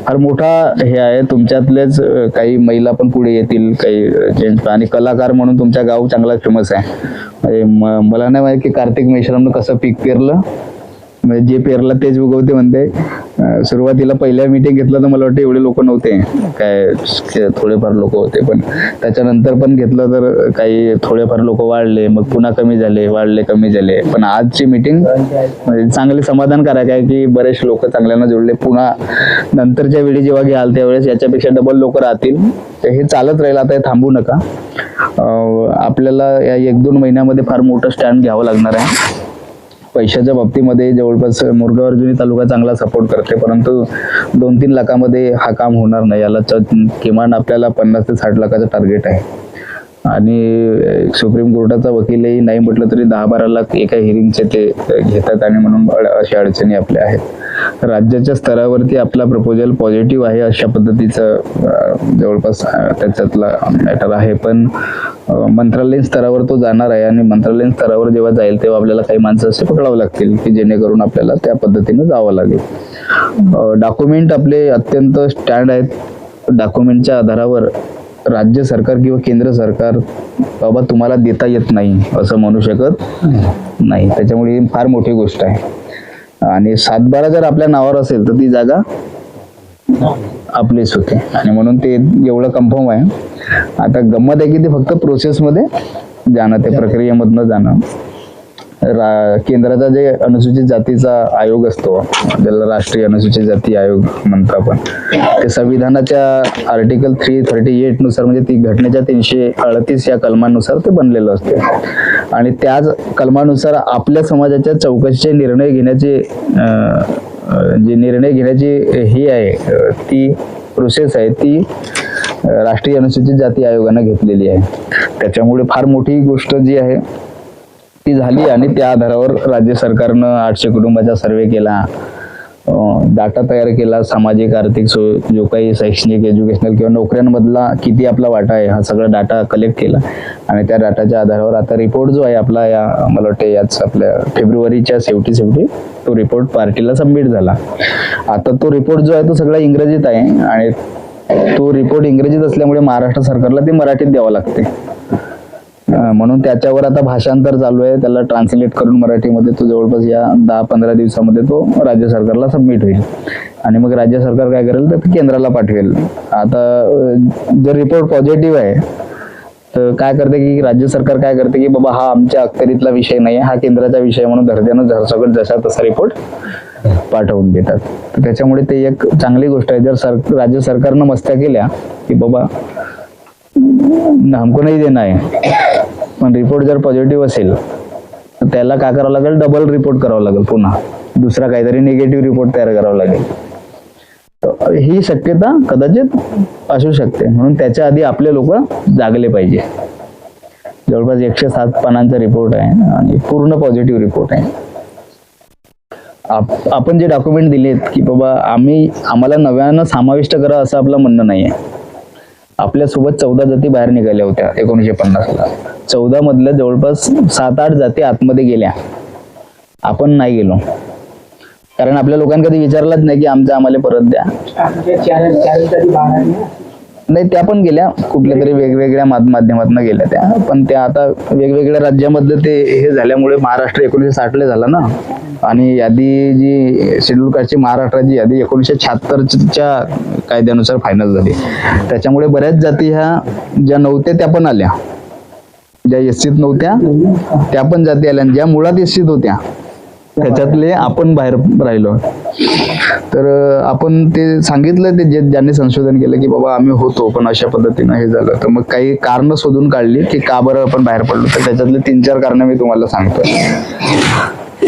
फार मोठा हे आहे. तुमच्यातलेच काही महिला पण पुढे येतील, काही जेंट्स, आणि कलाकार म्हणून तुमच्या गाव चांगला फेमस आहे. मला नाही माहिती की कार्तिक मेश्रामनं कसं पीक पेरलं, म्हणजे जे पेरला तेच उगवते म्हणते. सुरुवातीला पहिल्या मीटिंग घेतलं तर मला वाटतं एवढे लोक नव्हते, काय थोडेफार लोक होते, पण त्याच्यानंतर पण घेतलं तर काही थोडेफार लोक वाढले, मग पुन्हा कमी झाले, वाढले कमी झाले. पण आजची मीटिंग म्हणजे चांगली समाधानकारक आहे की बरेच लोक चांगल्यानं जोडले. पुन्हा नंतरच्या वेळी जेव्हा घ्याल त्यावेळेस याच्यापेक्षा डबल लोक राहतील. हे चालत राहील, आता हे थांबू नका. आपल्याला या 1-2 महिन्यामध्ये फार मोठं स्टँड घ्यावं लागणार आहे. पैशाच्या बाबतीमध्ये जवळपास मोरगाव अर्जुनी तालुका चांगला सपोर्ट करते, परंतु 2-3 लाखामध्ये हा काम होणार नाही. याला किमान आपल्याला 50 ते 60 लाखाचं टार्गेट आहे. आणि सुप्रीम कोर्टाचा वकीलही नाही म्हटलं तरी 10-12 लाख एका हिअरिंगचे ते घेतात, आणि म्हणून अशा अडचणी आपल्या आहेत. राज्याच्या स्तरावरती आपला प्रपोजल पॉझिटिव्ह आहे अशा पद्धतीचं जवळपास त्याच्यातला मॅटर आहे. पण मंत्रालयीन स्तरावर तो जाणार आहे, आणि मंत्रालयीन स्तरावर जेव्हा जाईल तेव्हा आपल्याला काही माणसं असे पकडावं लागतील की जेणेकरून आपल्याला त्या पद्धतीनं जावं लागेल. डॉक्युमेंट आपले अत्यंत स्टँड आहेत. डॉक्युमेंटच्या आधारावर राज्य सरकार किंवा केंद्र सरकार बाबा तुम्हाला देता येत नाही असं म्हणू शकत नाही. त्याच्यामुळे ही फार मोठी गोष्ट आहे. आणि 7-12 जर आपल्या नावावर असेल तर ती जागा आपलीच होते, आणि म्हणून ते एवढं कन्फर्म आहे. आता गंमत आहे की ते फक्त प्रोसेसमध्ये जाणं, ते प्रक्रियेमधनं जाणं. केंद्राचा जे अनुसूचित जातीचा आयोग असतो, ज्याला राष्ट्रीय अनुसूचित जाती आयोग म्हणतो आपण, ते संविधानाच्या आर्टिकल 338 नुसार, म्हणजे ती घटनेच्या 338 या कलमानुसार ते बनलेलं असते. आणि त्याच कलमानुसार आपल्या समाजाच्या चौकशीचे निर्णय घेण्याचे जे निर्णय घेण्याची ही आहे, ती प्रोसेस आहे, ती राष्ट्रीय अनुसूचित जाती आयोगाने घेतलेली आहे. त्याच्यामुळे फार मोठी गोष्ट जी आहे ती झाली. आणि त्या आधारावर राज्य सरकारनं 800 कुटुंबाचा सर्वे केला, डाटा तयार केला, सामाजिक आर्थिक जो काही शैक्षणिक एज्युकेशनल किंवा नोकऱ्यांमधला किती आपला वाटा आहे हा सगळा डाटा कलेक्ट केला. आणि त्या डाटाच्या आधारावर आता रिपोर्ट जो आहे आपला, या मला वाटतं याच आपल्या फेब्रुवारीच्या शेवटी तो रिपोर्ट पार्टीला सबमिट झाला. आता तो रिपोर्ट जो आहे तो सगळा इंग्रजीत आहे, आणि तो रिपोर्ट इंग्रजीत असल्यामुळे महाराष्ट्र सरकारला ते मराठीत द्यावं लागते. म्हणून त्याच्यावर आता भाषांतर चालू आहे, त्याला ट्रान्सलेट करून मराठीमध्ये तो जवळपास या 10-15 दिवसामध्ये तो राज्य सरकारला सबमिट होईल. आणि मग राज्य सरकार काय करेल तर केंद्राला पाठवेल. आता जर रिपोर्ट पॉझिटिव्ह आहे तर काय करते की राज्य सरकार काय करते की बाबा हा आमच्या अखत्यारीतला विषय नाही, हा केंद्राचा विषय म्हणून धरत्यानं सगळं जसा तसा रिपोर्ट पाठवून देतात. तर त्याच्यामुळे ते एक चांगली गोष्ट आहे. जर राज्य सरकारनं मस्त्या केल्या की बाबा हमको नाही देना आहे, पण रिपोर्ट जर पॉझिटिव्ह असेल तर त्याला काय करावं लागेल, डबल रिपोर्ट करावं लागेल, पुन्हा दुसरा काहीतरी निगेटिव्ह रिपोर्ट तयार करावा लागेल. तर ही शक्यता कदाचित असू शकते. म्हणून त्याच्या आधी आपले लोक जागले पाहिजे. जवळपास 107 पानांचा रिपोर्ट आहे आणि पूर्ण पॉझिटिव्ह रिपोर्ट आहे. आपण जे डॉक्युमेंट दिलेत की बाबा आम्हाला नव्यानं समाविष्ट करा असं आपलं म्हणणं नाही आहे. आपल्यासोबत 14 जाती बाहेर निघाल्या होत्या 1950ला. 14 मधल्या जवळपास 7-8 जाती आतमध्ये गेल्या. आपण नाही गेलो, कारण आपल्या लोकांनी कधी विचारलंच नाही की आम्हाला परत द्या. नाही, त्या पण गेल्या, कुठल्या तरी वेगवेगळ्या माध्यमातून गेल्या त्या, पण त्या आता वेगवेगळ्या राज्यामध्ये ते हे झाल्यामुळे महाराष्ट्र 1960 झाला ना, आणि यादी जी शेड्यूल कास्टची महाराष्ट्राची यादी 1976च्या कायद्यानुसार फायनल झाली. त्याच्यामुळे बऱ्याच जाती ह्या ज्या नव्हत्या त्या पण आल्या, ज्या एससीत नव्हत्या त्या पण जाती आल्या, ज्या मुळात एससीत होत्या त्याच्यातले आपण बाहेर राहिलो. तर आपण ते सांगितलं, ते ज्यांनी संशोधन केलं की बाबा आम्ही होतो पण अशा पद्धतीनं हे झालं. तर मग काही कारण शोधून काढली की का बरं आपण बाहेर पडलो. तर त्याच्यातले 3-4 कारण मी तुम्हाला सांगतोय.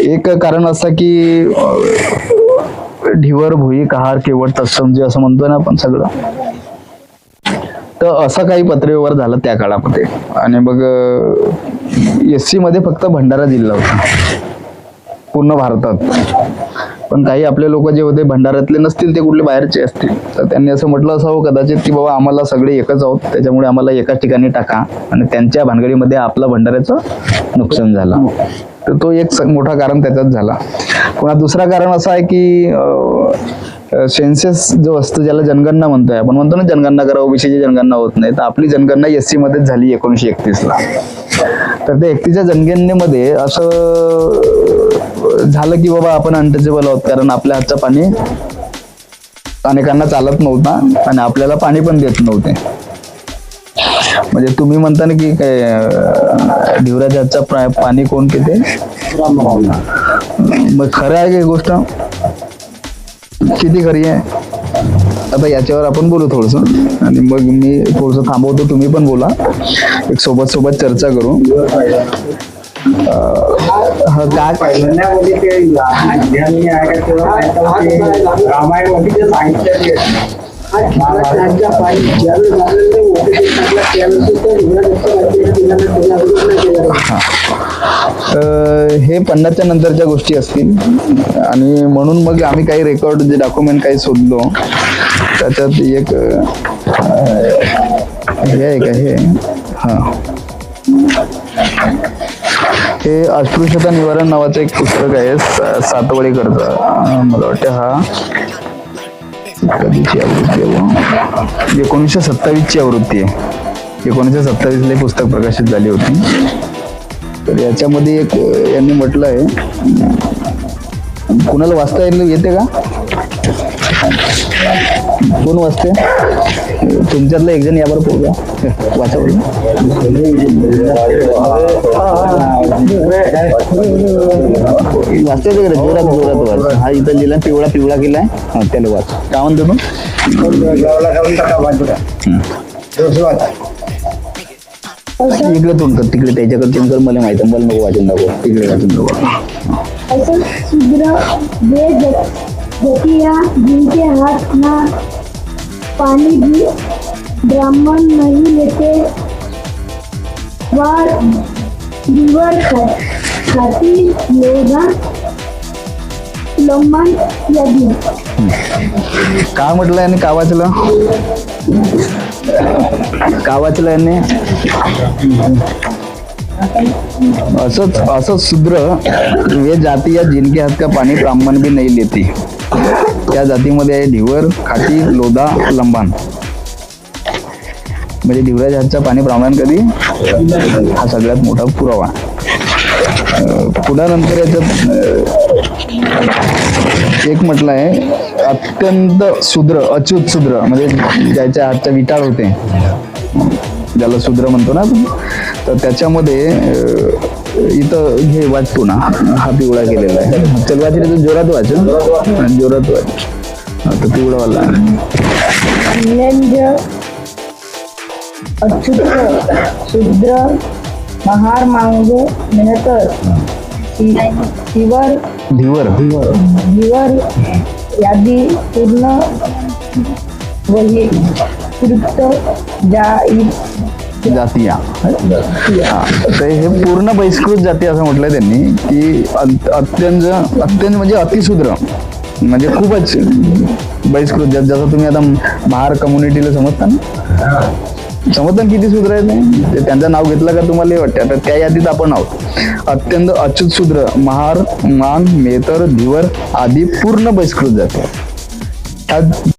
एक कारण असं की ढिवर भुई कहार केवळ तत्सम जे असं म्हणतोय ना आपण सगळं, तर असं काही पत्रव्यवहार झालं त्या काळामध्ये. आणि मग एससी मध्ये फक्त भंडारा जिल्हा होता पूर्ण भारतात, पण काही आपले लोक जे होते भंडाऱ्यातले नसतील, ते कुठले बाहेरचे असतील. तर त्यांनी असं म्हटलं असावं कदाचित की बाबा आम्हाला सगळे एकच आहोत, त्याच्यामुळे आम्हाला एकाच ठिकाणी टाका, आणि त्यांच्या भानगडीमध्ये आपलं भंडाऱ्याचं नुकसान झालं. तर तो एक मोठा कारण त्याच्यात झाला. पुन्हा दुसरा कारण असं आहे की सेन्सेस जो असतो, ज्याला जनगणना म्हणतोय आपण, म्हणतो ना जनगणना करा, ओबीसीची जनगणना होत नाही, तर आपली जनगणना एससी मध्येच झाली 1931ला. तर त्या 31च्या जनगणनेमध्ये असं झालं की बाबा आपण अनटचेबल आहोत, कारण आपल्या हातचं पाणी अनेकांना चालत नव्हता आणि आपल्याला पाणी पण देत नव्हते. म्हणजे तुम्ही म्हणता ना की काय ढिवऱ्याच्या हातचं पाणी कोण पिते, मग खरं आहे की गोष्ट, किती खरी आहे? आता याच्यावर आपण बोलू थोडस, आणि मग मी थोडस थांबवतो, तुम्ही पण बोला, एक सोबत चर्चा करू. हे 50च्या नंतरच्या गोष्टी असतील, आणि म्हणून मग आम्ही काही रेकॉर्ड जे डॉक्युमेंट काही शोधलो, त्याच्यात एक हे आहे का, हे हे अस्पृश्यता निवारण नावाचं एक पुस्तक आहे, सातवडेकरचं. मला वाटतं हा कधीची आवृत्ती आहे, 1927ची आवृत्ती आहे. 1927ला पुस्तक प्रकाशित झाली होती. तर याच्यामध्ये एक यांनी म्हटलं आहे, कुणाला वाचता येते का? कोण वाचते? तुमच्यातलं एक जण यावर पोहोचा, वाचा बरं. वाचते का? जोरात वाच. हा इथं लिहिला, पिवळा केलाय, हा त्याला वाच. काय म्हणतो तू? इकडे तोंड कर, तिकडे त्याच्याकडे तोंड कर, मला माहिती, मला नको वाचून दाखव, तिकडे वाचून दाखव. ऐसे शूद्र वे जतिया जिनके हाथ ना पानी भी ब्राह्मण नहीं लेते, वह ढिवर खाती योगा लंबन यादी. काय म्हटलं यांनी? का वाचलं? का वाचलं यांनी? असंच शूद्र वे जाती या जिनके हात का पाणी ब्राह्मण भी नाही लेती, त्या जातीमध्ये आहे ढिवर, खाटी, लोधा, लंबान. म्हणजे ढिवऱ्याच्या हातचं पाणी ब्राह्मण कधी, हा सगळ्यात मोठा पुरावा. पुढे नंतर याच्यात एक म्हटलं आहे, अत्यंत शूद्र, अच्युत शूद्र, म्हणजे ज्याच्या हातच्या विटाळ होते, ज्याला शूद्र म्हणतो ना आपण. तर त्याच्यामध्ये इथं घे वाचतो ना, हा पिवळा केलेला आहे. चल वाचले तर जोरात वाच, जोरात वाच. तर पिवळावाला अच्युत शूद्र महार मांगे मेहतर शिवर धीवर यादी पूर्ण वही कृत जातीया तर हे पूर्ण बहिष्कृत जाती असं म्हटलंय त्यांनी की अत्यंत म्हणजे अतिशूद्र म्हणजे खूपच बहिष्कृत जात. जसं तुम्ही आता महार कम्युनिटीला समजता ना किती शूद्र आहेत ते त्यांचं नाव घेतलं का तुम्हाला हे वाटतं. आता त्या यादीत आपण आहोत. अत्यंत अच्युत शूद्र महार मान मेहतर धीवर आदी पूर्ण बहिष्कृत जाती.